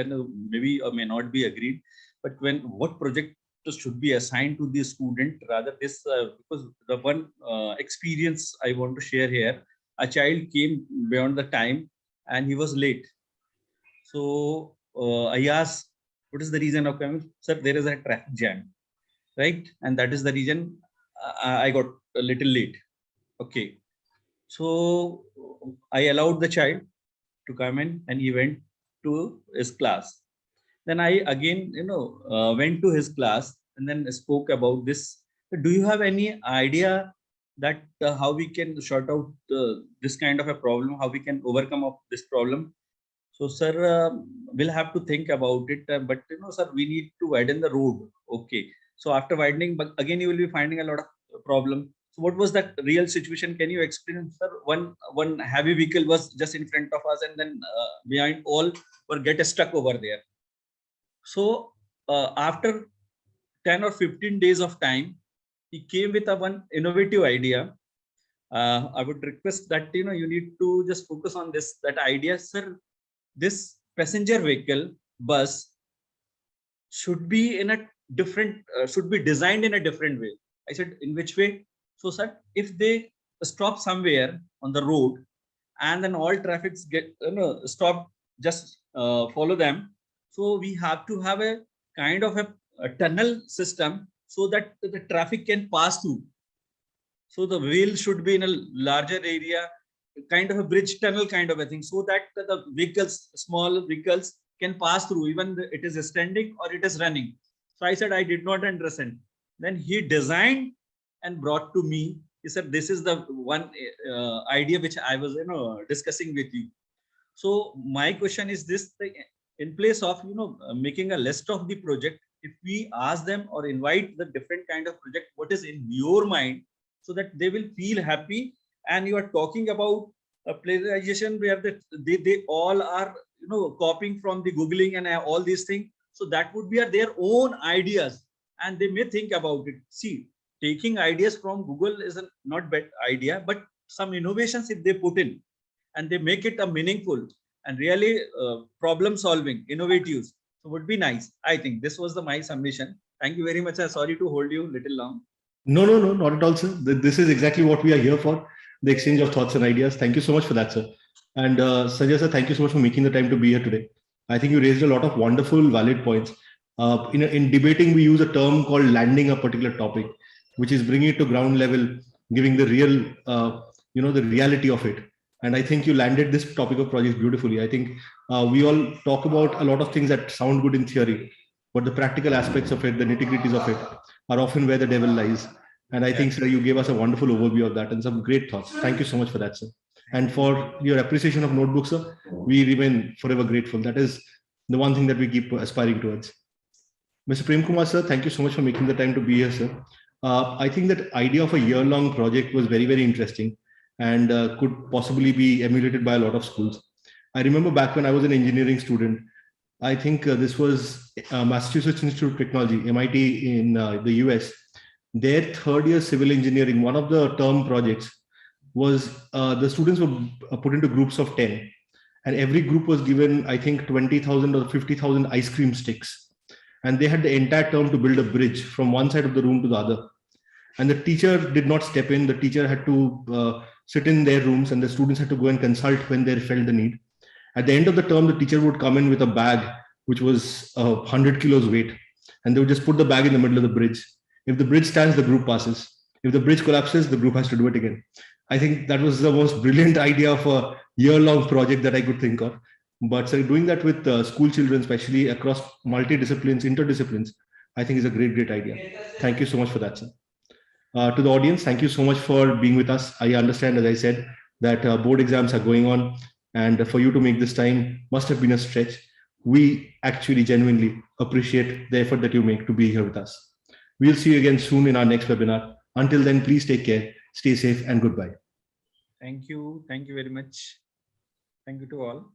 maybe or may not be agreed. But what project should be assigned to the student, rather this because the one experience I want to share here, a child came beyond the time and he was late. So I asked, what is the reason of coming? Sir, there is a traffic jam, right? And that is the reason I got a little late. Okay. So I allowed the child to come in and he went to his class. Then I again, went to his class and then spoke about this. Do you have any idea that how we can sort out this kind of a problem, how we can overcome of this problem? So, sir, we'll have to think about it. But sir, we need to widen the road. Okay. So after widening, but again, you will be finding a lot of problem. So what was that real situation? Can you explain, sir? One heavy vehicle was just in front of us, and then behind all were get stuck over there. So after 10 or 15 days of time, he came with a one innovative idea. I would request that you need to just focus on that idea, sir. This passenger vehicle bus should be in a different, should be designed in a different way. I said, in which way? So, sir, if they stop somewhere on the road and then all traffics get stop, just follow them. So we have to have a kind of a tunnel system so that the traffic can pass through. So the wheel should be in a larger area, kind of a bridge tunnel kind of a thing, so that the vehicles, small vehicles, can pass through, even it is standing or it is running. So I said, I did not understand. Then he designed and brought to me. He said, this is the one idea which I was discussing with you. So my question is this: in place of making a list of the project, if we ask them or invite the different kind of project, what is in your mind, so that they will feel happy. And you are talking about a plagiarization where they all are copying from the googling and all these things. So that would be their own ideas, and they may think about it. See, taking ideas from Google is a not bad idea, but some innovations if they put in and they make it a meaningful and really problem solving, innovative, so would be nice. I think this was my submission. Thank you very much. I'm sorry to hold you a little long. No, not at all, sir. This is exactly what we are here for, the exchange of thoughts and ideas. Thank you so much for that, sir. And Sanjay, sir, thank you so much for making the time to be here today. I think you raised a lot of wonderful, valid points. In debating, we use a term called landing a particular topic, which is bringing it to ground level, giving the real, the reality of it. And I think you landed this topic of projects beautifully. I think we all talk about a lot of things that sound good in theory, but the practical aspects of it, the nitty-gritties of it, are often where the devil lies. And I think, sir, you gave us a wonderful overview of that and some great thoughts. Thank you so much for that, sir. And for your appreciation of notebooks, sir, we remain forever grateful. That is the one thing that we keep aspiring towards. Mr. Premkumar, sir, thank you so much for making the time to be here, sir. I think that idea of a year-long project was very, very interesting and could possibly be emulated by a lot of schools. I remember back when I was an engineering student, I think this was Massachusetts Institute of Technology, MIT in the US. Their third year civil engineering, one of the term projects was the students were put into groups of 10. And every group was given, I think, 20,000 or 50,000 ice cream sticks. And they had the entire term to build a bridge from one side of the room to the other. And the teacher did not step in. The teacher had to sit in their rooms and the students had to go and consult when they felt the need. At the end of the term, the teacher would come in with a bag, which was 100 kilos weight. And they would just put the bag in the middle of the bridge. If the bridge stands, the group passes. If the bridge collapses, the group has to do it again. I think that was the most brilliant idea of a year-long project that I could think of. But so doing that with school children, especially across multidisciplines, interdisciplines, I think is a great, great idea. Thank you so much for that, sir. To the audience, thank you so much for being with us. I understand, as I said, that board exams are going on, and for you to make this time must have been a stretch. We actually genuinely appreciate the effort that you make to be here with us. We'll see you again soon in our next webinar. Until then, please take care, stay safe, and goodbye. Thank you. Thank you very much. Thank you to all.